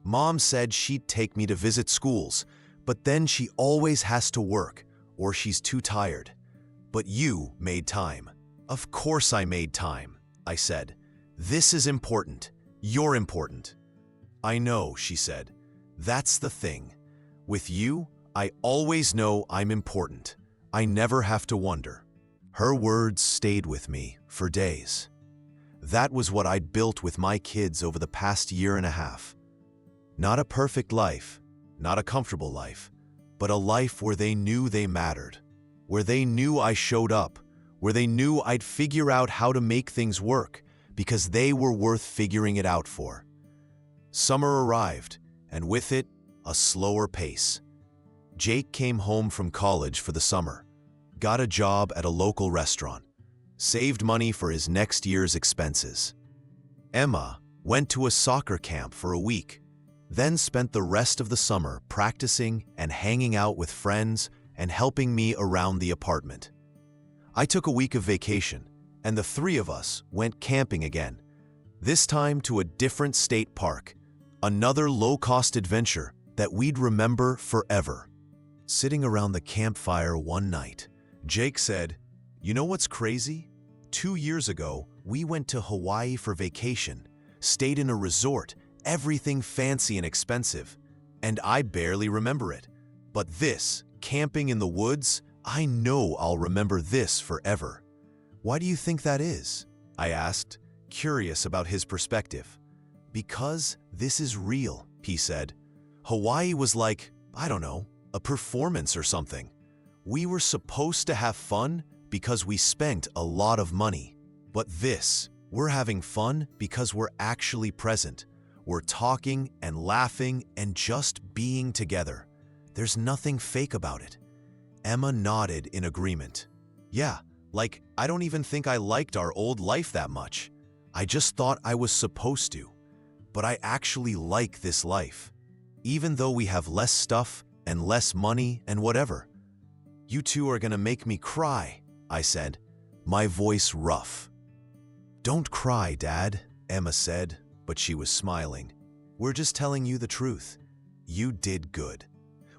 Mom said she'd take me to visit schools, but then she always has to work or she's too tired. But you made time. Of course I made time, I said. This is important. You're important. I know, she said. That's the thing. With you, I always know I'm important. I never have to wonder. Her words stayed with me for days. That was what I'd built with my kids over the past year and a half. Not a perfect life, not a comfortable life, but a life where they knew they mattered, where they knew I showed up, where they knew I'd figure out how to make things work because they were worth figuring it out for. Summer arrived, and with it, a slower pace. Jake came home from college for the summer, got a job at a local restaurant, saved money for his next year's expenses. Emma went to a soccer camp for a week, then spent the rest of the summer practicing and hanging out with friends and helping me around the apartment. I took a week of vacation, and the three of us went camping again, this time to a different state park, another low-cost adventure that we'd remember forever. Sitting around the campfire one night, Jake said, "You know what's crazy? 2 years ago, we went to Hawaii for vacation, stayed in a resort, everything fancy and expensive, and I barely remember it. But this, camping in the woods, I know I'll remember this forever." "Why do you think that is?" I asked, curious about his perspective. "Because this is real," he said. "Hawaii was like, I don't know, a performance or something. We were supposed to have fun because we spent a lot of money. But this, we're having fun because we're actually present. We're talking and laughing and just being together. There's nothing fake about it." Emma nodded in agreement. "Yeah, like I don't even think I liked our old life that much. I just thought I was supposed to. But I actually like this life. Even though we have less stuff and less money and whatever." "You two are gonna make me cry," I said, my voice rough. "Don't cry, Dad," Emma said, but she was smiling. "We're just telling you the truth. You did good.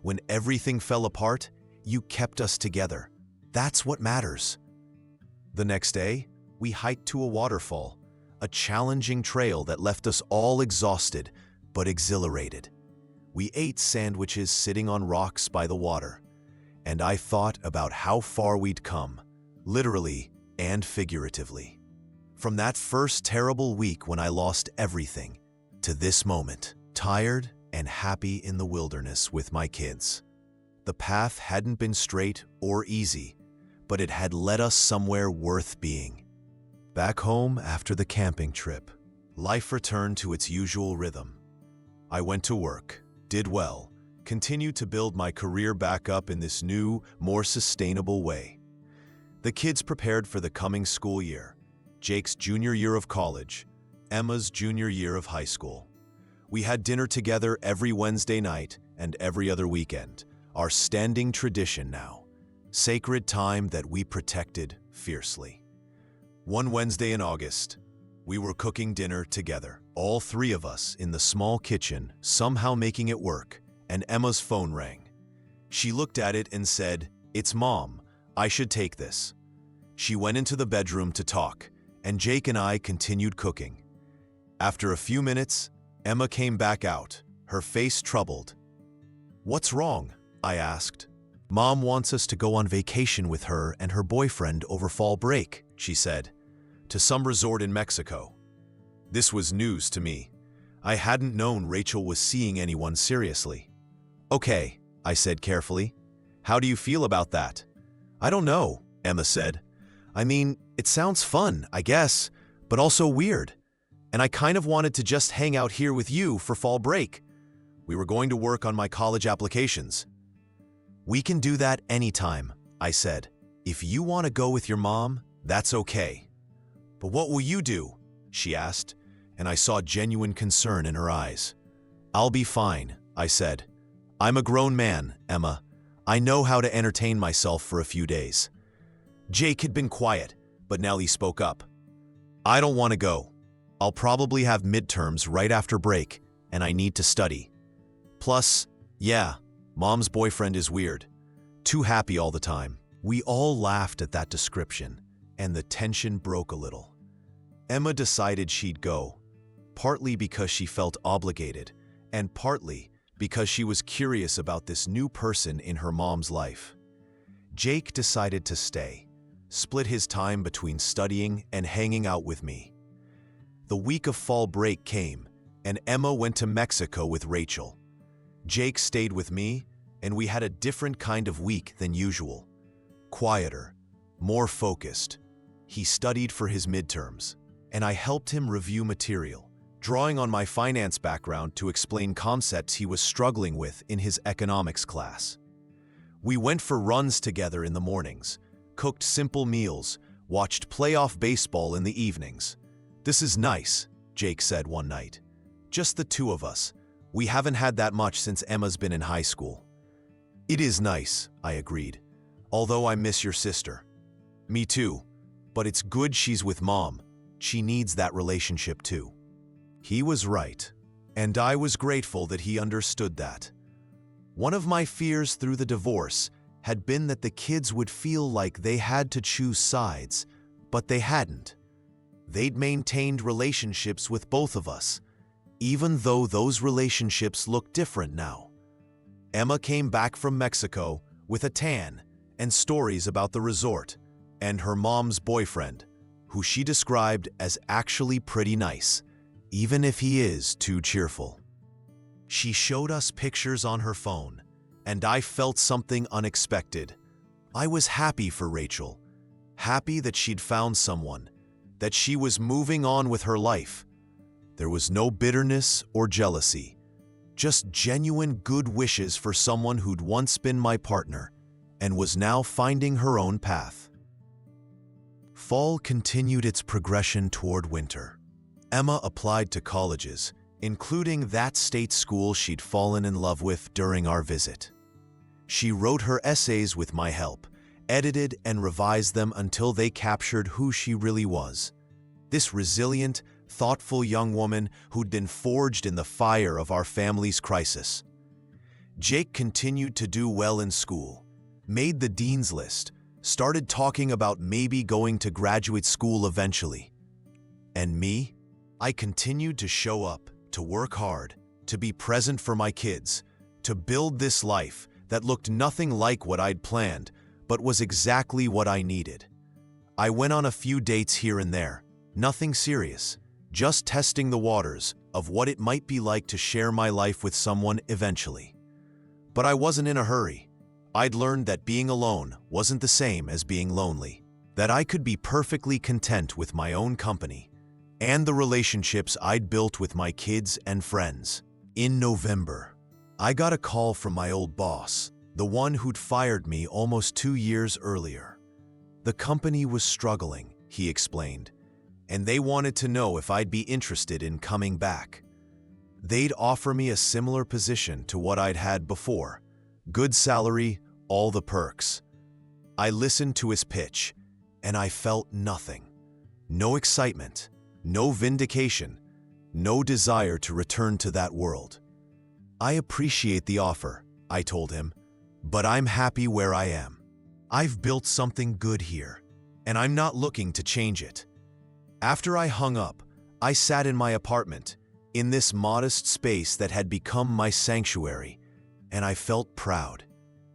When everything fell apart, you kept us together. That's what matters." The next day, we hiked to a waterfall, a challenging trail that left us all exhausted but exhilarated. We ate sandwiches sitting on rocks by the water, and I thought about how far we'd come, literally and figuratively. From that first terrible week when I lost everything, to this moment, tired and happy in the wilderness with my kids. The path hadn't been straight or easy, but it had led us somewhere worth being. Back home after the camping trip, life returned to its usual rhythm. I went to work, did well, continued to build my career back up in this new, more sustainable way. The kids prepared for the coming school year, Jake's junior year of college, Emma's junior year of high school. We had dinner together every Wednesday night and every other weekend, our standing tradition now, sacred time that we protected fiercely. One Wednesday in August, we were cooking dinner together, all three of us in the small kitchen, somehow making it work, and Emma's phone rang. She looked at it and said, "It's Mom, I should take this." She went into the bedroom to talk, and Jake and I continued cooking. After a few minutes, Emma came back out, her face troubled. "What's wrong?" I asked. "Mom wants us to go on vacation with her and her boyfriend over fall break," she said, "to some resort in Mexico." This was news to me. I hadn't known Rachel was seeing anyone seriously. "Okay," I said carefully. "How do you feel about that?" "I don't know," Emma said. "I mean, it sounds fun, I guess, but also weird. And I kind of wanted to just hang out here with you for fall break. We were going to work on my college applications." "We can do that anytime," I said. "If you want to go with your mom, that's okay." "But what will you do?" she asked, and I saw genuine concern in her eyes. I'll be fine, I said. I'm a grown man, Emma. I know how to entertain myself for a few days. Jake had been quiet, but now he spoke up. I don't want to go. I'll probably have midterms right after break, and I need to study. Plus, yeah, Mom's boyfriend is weird. Too happy all the time. We all laughed at that description, and the tension broke a little. Emma decided she'd go, partly because she felt obligated, and partly because she was curious about this new person in her mom's life. Jake decided to stay, split his time between studying and hanging out with me. The week of fall break came, and Emma went to Mexico with Rachel. Jake stayed with me, and we had a different kind of week than usual. Quieter, more focused. He studied for his midterms, and I helped him review material, drawing on my finance background to explain concepts he was struggling with in his economics class. We went for runs together in the mornings, cooked simple meals, watched playoff baseball in the evenings. This is nice, Jake said one night. Just the two of us. We haven't had that much since Emma's been in high school. It is nice, I agreed. Although I miss your sister. Me too. But it's good she's with Mom. She needs that relationship too. He was right, and I was grateful that he understood that. One of my fears through the divorce had been that the kids would feel like they had to choose sides, but they hadn't. They'd maintained relationships with both of us, even though those relationships look different now. Emma came back from Mexico with a tan and stories about the resort and her mom's boyfriend, who she described as actually pretty nice, even if he is too cheerful. She showed us pictures on her phone, and I felt something unexpected. I was happy for Rachel, happy that she'd found someone, that she was moving on with her life. There was no bitterness or jealousy, just genuine good wishes for someone who'd once been my partner and was now finding her own path. Fall continued its progression toward winter. Emma applied to colleges, including that state school she'd fallen in love with during our visit. She wrote her essays with my help, edited and revised them until they captured who she really was. This resilient, thoughtful young woman who'd been forged in the fire of our family's crisis. Jake continued to do well in school, made the dean's list, started talking about maybe going to graduate school eventually. And me? I continued to show up, to work hard, to be present for my kids, to build this life that looked nothing like what I'd planned, but was exactly what I needed. I went on a few dates here and there, nothing serious, just testing the waters of what it might be like to share my life with someone eventually. But I wasn't in a hurry. I'd learned that being alone wasn't the same as being lonely, that I could be perfectly content with my own company and the relationships I'd built with my kids and friends. In November, I got a call from my old boss, the one who'd fired me almost 2 years earlier. The company was struggling, he explained, and they wanted to know if I'd be interested in coming back. They'd offer me a similar position to what I'd had before. Good salary, all the perks. I listened to his pitch, and I felt nothing. No excitement, no vindication, no desire to return to that world. I appreciate the offer, I told him, but I'm happy where I am. I've built something good here, and I'm not looking to change it. After I hung up, I sat in my apartment, in this modest space that had become my sanctuary, and I felt proud.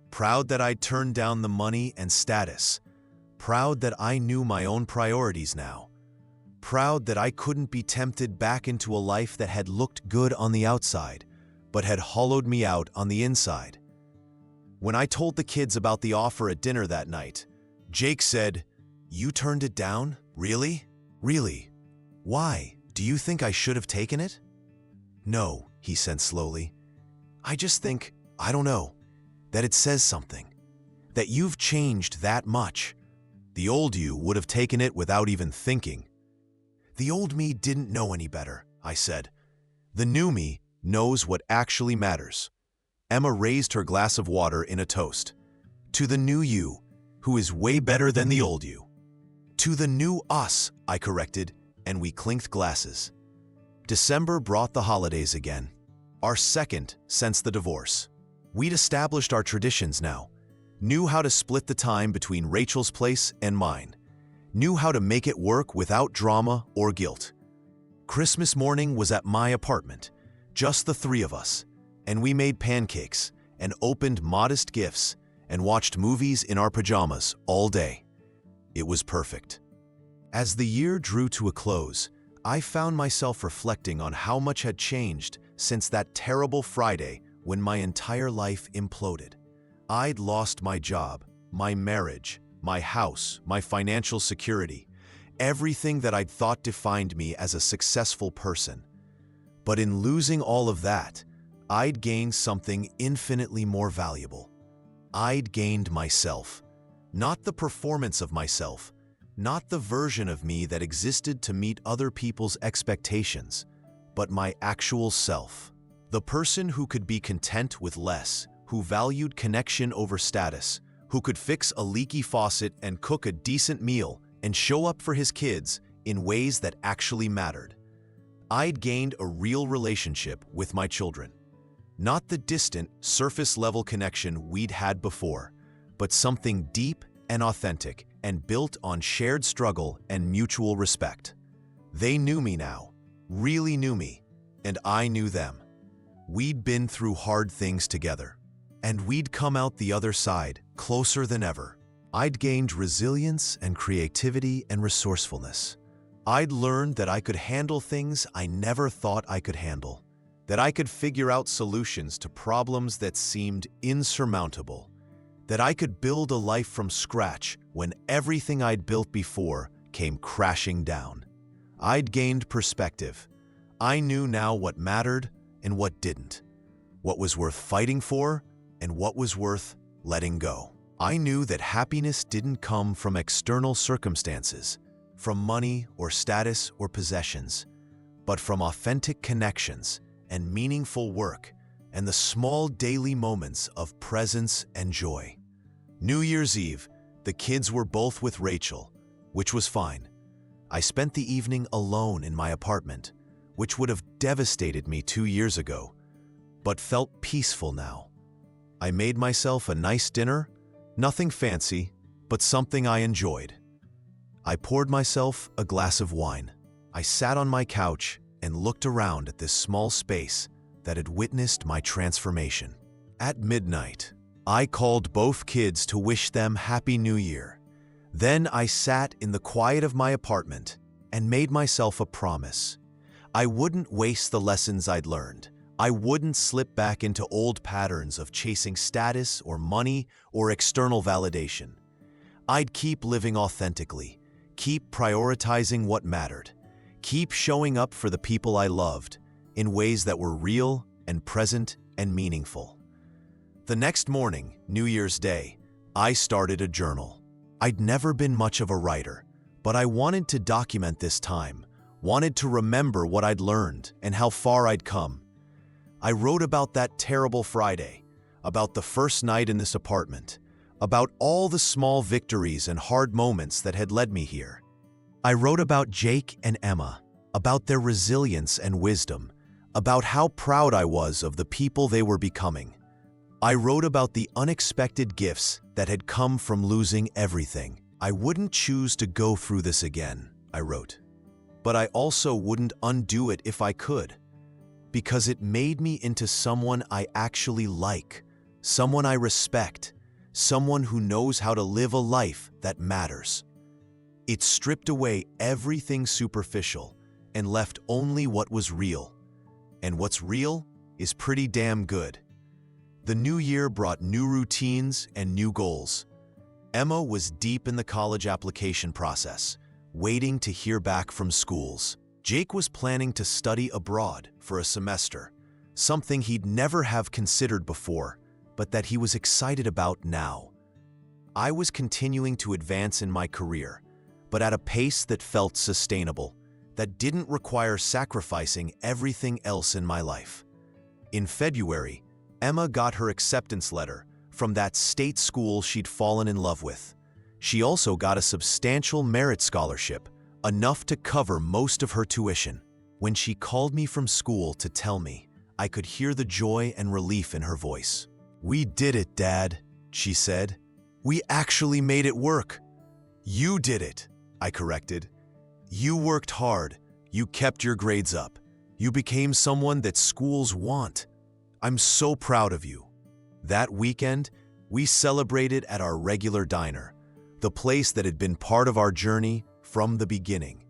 Proud that I'd turned down the money and status. Proud that I knew my own priorities now. Proud that I couldn't be tempted back into a life that had looked good on the outside, but had hollowed me out on the inside. When I told the kids about the offer at dinner that night, Jake said, "You turned it down? Really? Really? Why? Do you think I should have taken it?" "No," he said slowly. "I just think, I don't know, that it says something. That you've changed that much. The old you would have taken it without even thinking." "The old me didn't know any better," I said. "The new me knows what actually matters. Emma raised her glass of water in a toast. To the new you, who is way better than the old you. To the new us, I corrected, and we clinked glasses. December brought the holidays again. Our second since the divorce. We'd established our traditions now. Knew how to split the time between Rachel's place and mine. Knew how to make it work without drama or guilt. Christmas morning was at my apartment, just the three of us, and we made pancakes and opened modest gifts and watched movies in our pajamas all day. It was perfect. As the year drew to a close, I found myself reflecting on how much had changed since that terrible Friday when my entire life imploded. I'd lost my job, my marriage, my house, my financial security, everything that I'd thought defined me as a successful person. But in losing all of that, I'd gained something infinitely more valuable. I'd gained myself. Not the performance of myself, not the version of me that existed to meet other people's expectations, but my actual self. The person who could be content with less, who valued connection over status, who could fix a leaky faucet and cook a decent meal and show up for his kids in ways that actually mattered. I'd gained a real relationship with my children. Not the distant, surface-level connection we'd had before, but something deep and authentic and built on shared struggle and mutual respect. They knew me now, really knew me, and I knew them. We'd been through hard things together, and we'd come out the other side, closer than ever. I'd gained resilience and creativity and resourcefulness. I'd learned that I could handle things I never thought I could handle, that I could figure out solutions to problems that seemed insurmountable, that I could build a life from scratch when everything I'd built before came crashing down. I'd gained perspective. I knew now what mattered and what didn't, what was worth fighting for and what was worth letting go. I knew that happiness didn't come from external circumstances, from money or status or possessions, but from authentic connections and meaningful work and the small daily moments of presence and joy. New Year's Eve, the kids were both with Rachel, which was fine. I spent the evening alone in my apartment, which would have devastated me 2 years ago, but felt peaceful now. I made myself a nice dinner, nothing fancy, but something I enjoyed. I poured myself a glass of wine. I sat on my couch and looked around at this small space that had witnessed my transformation. At midnight, I called both kids to wish them Happy New Year. Then I sat in the quiet of my apartment and made myself a promise. I wouldn't waste the lessons I'd learned. I wouldn't slip back into old patterns of chasing status or money or external validation. I'd keep living authentically, keep prioritizing what mattered, keep showing up for the people I loved in ways that were real and present and meaningful. The next morning, New Year's Day, I started a journal. I'd never been much of a writer, but I wanted to document this time, wanted to remember what I'd learned and how far I'd come. I wrote about that terrible Friday, about the first night in this apartment, about all the small victories and hard moments that had led me here. I wrote about Jake and Emma, about their resilience and wisdom, about how proud I was of the people they were becoming. I wrote about the unexpected gifts that had come from losing everything. I wouldn't choose to go through this again, I wrote. But I also wouldn't undo it if I could, because it made me into someone I actually like, someone I respect, someone who knows how to live a life that matters. It stripped away everything superficial and left only what was real. And what's real is pretty damn good. The new year brought new routines and new goals. Emma was deep in the college application process, waiting to hear back from schools. Jake was planning to study abroad for a semester, something he'd never have considered before, but that he was excited about now. I was continuing to advance in my career, but at a pace that felt sustainable, that didn't require sacrificing everything else in my life. In February, Emma got her acceptance letter from that state school she'd fallen in love with. She also got a substantial merit scholarship, enough to cover most of her tuition. When she called me from school to tell me, I could hear the joy and relief in her voice. "We did it, Dad," she said. "We actually made it work." "You did it," I corrected. "You worked hard. You kept your grades up. You became someone that schools want. I'm so proud of you." That weekend, we celebrated at our regular diner, the place that had been part of our journey from the beginning.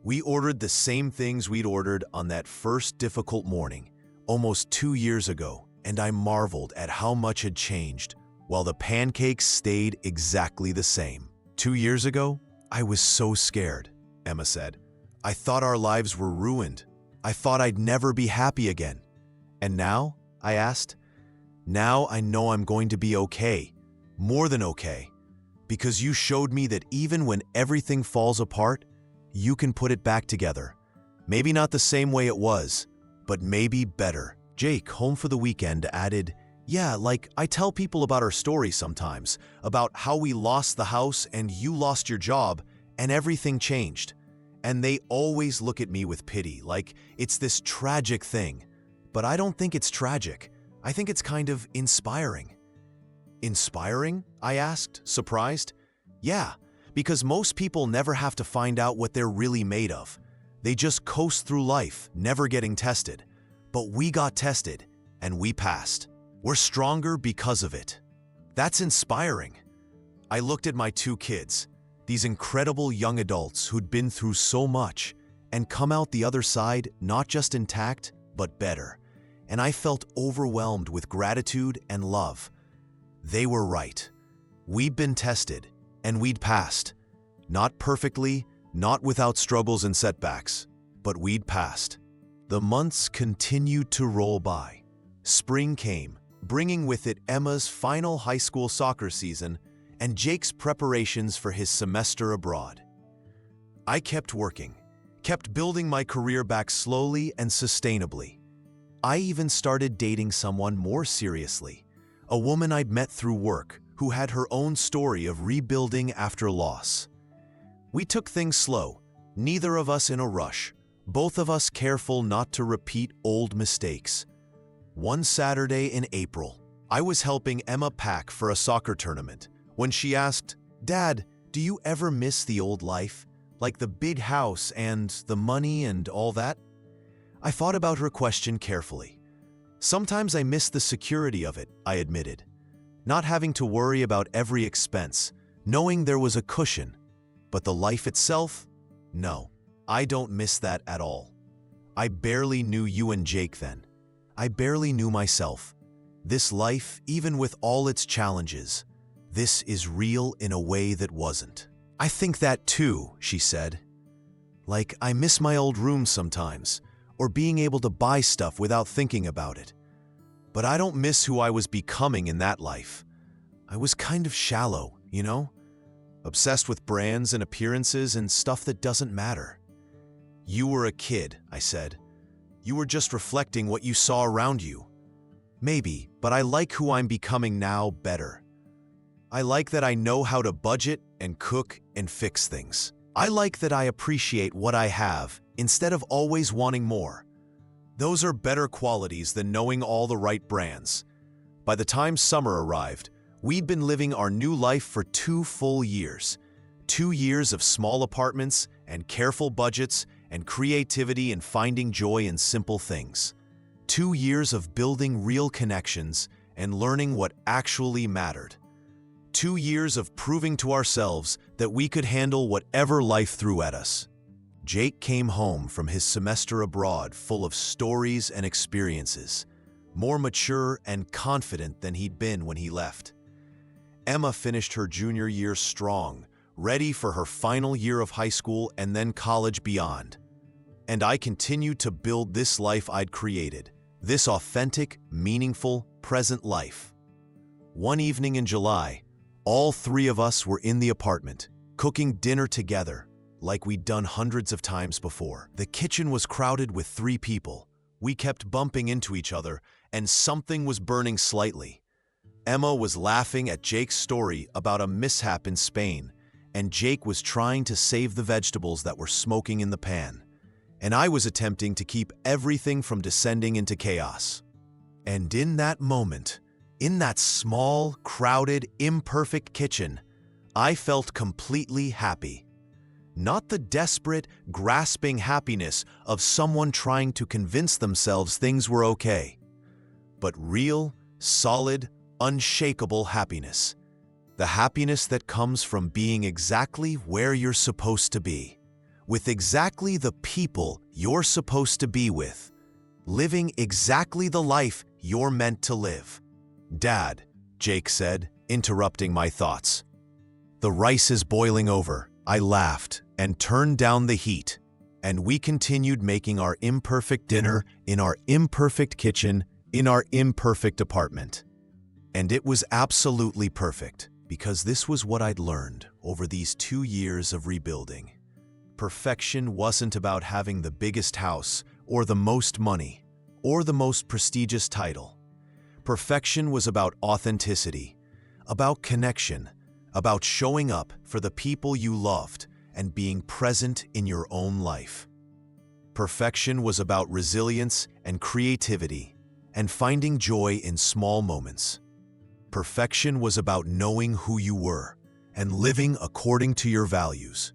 We ordered the same things we'd ordered on that first difficult morning, almost 2 years ago, and I marveled at how much had changed, while the pancakes stayed exactly the same. 2 years ago, I was so scared, Emma said. I thought our lives were ruined. I thought I'd never be happy again. And now, I asked, now I know I'm going to be okay, more than okay, because you showed me that even when everything falls apart, you can put it back together. Maybe not the same way it was, but maybe better. Jake, home for the weekend, added, "Yeah, like I tell people about our story sometimes, about how we lost the house and you lost your job and everything changed. And they always look at me with pity, like it's this tragic thing. But I don't think it's tragic. I think it's kind of inspiring." "Inspiring?" I asked, surprised. "Yeah, because most people never have to find out what they're really made of. They just coast through life, never getting tested. But we got tested, and we passed. We're stronger because of it." That's inspiring. I looked at my 2 kids, these incredible young adults who'd been through so much and come out the other side not just intact, but better. And I felt overwhelmed with gratitude and love. They were right. We'd been tested, and we'd passed. Not perfectly, not without struggles and setbacks, but we'd passed. The months continued to roll by. Spring came, bringing with it Emma's final high school soccer season and Jake's preparations for his semester abroad. I kept working, kept building my career back slowly and sustainably. I even started dating someone more seriously, a woman I'd met through work who had her own story of rebuilding after loss. We took things slow, neither of us in a rush, both of us careful not to repeat old mistakes. One Saturday in April, I was helping Emma pack for a soccer tournament when she asked, "Dad, do you ever miss the old life? Like the big house and the money and all that?" I thought about her question carefully. "Sometimes I miss the security of it," I admitted. Not having to worry about every expense, knowing there was a cushion. But the life itself? No, I don't miss that at all. I barely knew you and Jake then. I barely knew myself. This life, even with all its challenges, this is real in a way that wasn't. "I think that too," she said. "Like, I miss my old room sometimes, or being able to buy stuff without thinking about it. But I don't miss who I was becoming in that life. I was kind of shallow, you know? Obsessed with brands and appearances and stuff that doesn't matter." "You were a kid," I said. "You were just reflecting what you saw around you." "Maybe, but I like who I'm becoming now better. I like that I know how to budget and cook and fix things. I like that I appreciate what I have instead of always wanting more. Those are better qualities than knowing all the right brands." By the time summer arrived, we'd been living our new life for 2 full years. 2 years of small apartments and careful budgets and creativity and finding joy in simple things. 2 years of building real connections and learning what actually mattered. 2 years of proving to ourselves that we could handle whatever life threw at us. Jake came home from his semester abroad full of stories and experiences, more mature and confident than he'd been when he left. Emma finished her junior year strong, ready for her final year of high school and then college beyond. And I continued to build this life I'd created, this authentic, meaningful, present life. One evening in July, all 3 of us were in the apartment, cooking dinner together, like we'd done hundreds of times before. The kitchen was crowded with 3 people, We kept bumping into each other, and something was burning slightly. Emma was laughing at Jake's story about a mishap in Spain, and Jake was trying to save the vegetables that were smoking in the pan. And I was attempting to keep everything from descending into chaos. And in that moment, in that small, crowded, imperfect kitchen, I felt completely happy. Not the desperate, grasping happiness of someone trying to convince themselves things were okay, but real, solid, unshakable happiness. The happiness that comes from being exactly where you're supposed to be, with exactly the people you're supposed to be with, living exactly the life you're meant to live. "Dad," Jake said, interrupting my thoughts. "The rice is boiling over." I laughed and turned down the heat, and we continued making our imperfect dinner in our imperfect kitchen in our imperfect apartment. And it was absolutely perfect, because this was what I'd learned over these 2 years of rebuilding. Perfection wasn't about having the biggest house, or the most money, or the most prestigious title. Perfection was about authenticity, about connection, about showing up for the people you loved and being present in your own life. Perfection was about resilience and creativity and finding joy in small moments. Perfection was about knowing who you were and living according to your values.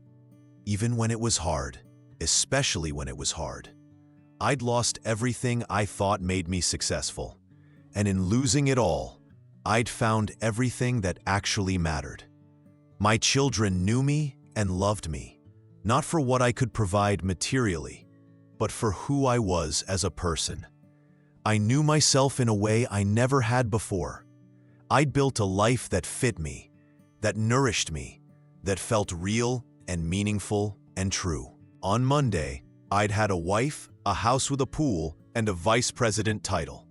Even when it was hard, especially when it was hard. I'd lost everything I thought made me successful, and in losing it all, I'd found everything that actually mattered. My children knew me and loved me, not for what I could provide materially, but for who I was as a person. I knew myself in a way I never had before. I'd built a life that fit me, that nourished me, that felt real and meaningful and true. On Monday, I'd had a wife, a house with a pool, and a vice president title.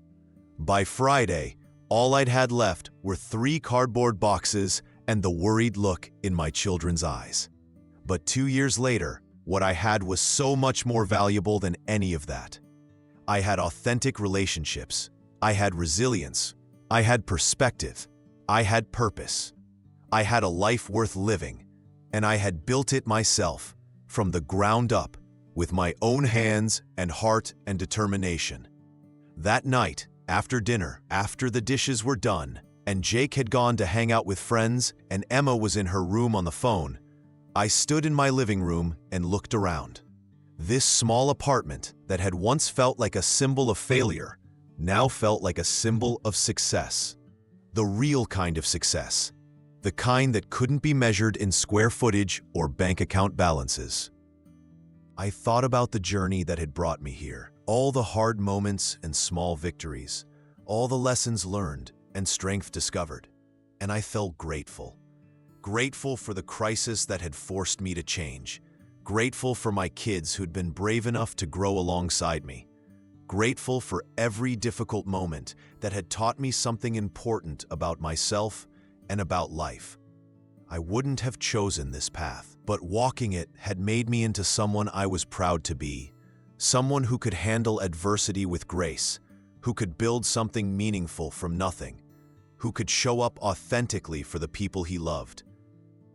By Friday, all I'd had left were 3 cardboard boxes and the worried look in my children's eyes. But 2 years later, what I had was so much more valuable than any of that. I had authentic relationships. I had resilience. I had perspective. I had purpose. I had a life worth living, and I had built it myself, from the ground up, with my own hands and heart and determination. That night, after dinner, after the dishes were done, and Jake had gone to hang out with friends and Emma was in her room on the phone, I stood in my living room and looked around. This small apartment that had once felt like a symbol of failure now felt like a symbol of success. The real kind of success. The kind that couldn't be measured in square footage or bank account balances. I thought about the journey that had brought me here, all the hard moments and small victories, all the lessons learned and strength discovered, and I felt grateful. Grateful for the crisis that had forced me to change. Grateful for my kids who'd been brave enough to grow alongside me. Grateful for every difficult moment that had taught me something important about myself and about life. I wouldn't have chosen this path, but walking it had made me into someone I was proud to be. Someone who could handle adversity with grace, who could build something meaningful from nothing, who could show up authentically for the people he loved.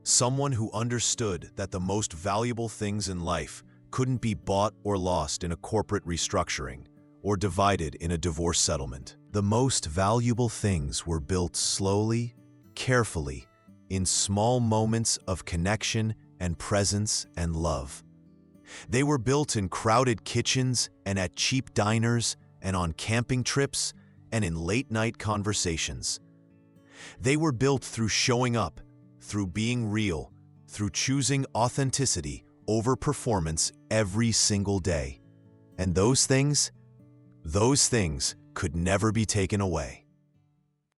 Someone who understood that the most valuable things in life couldn't be bought or lost in a corporate restructuring or divided in a divorce settlement. The most valuable things were built slowly, carefully, in small moments of connection and presence and love. They were built in crowded kitchens and at cheap diners and on camping trips and in late-night conversations. They were built through showing up, through being real, through choosing authenticity over performance every single day. And those things could never be taken away.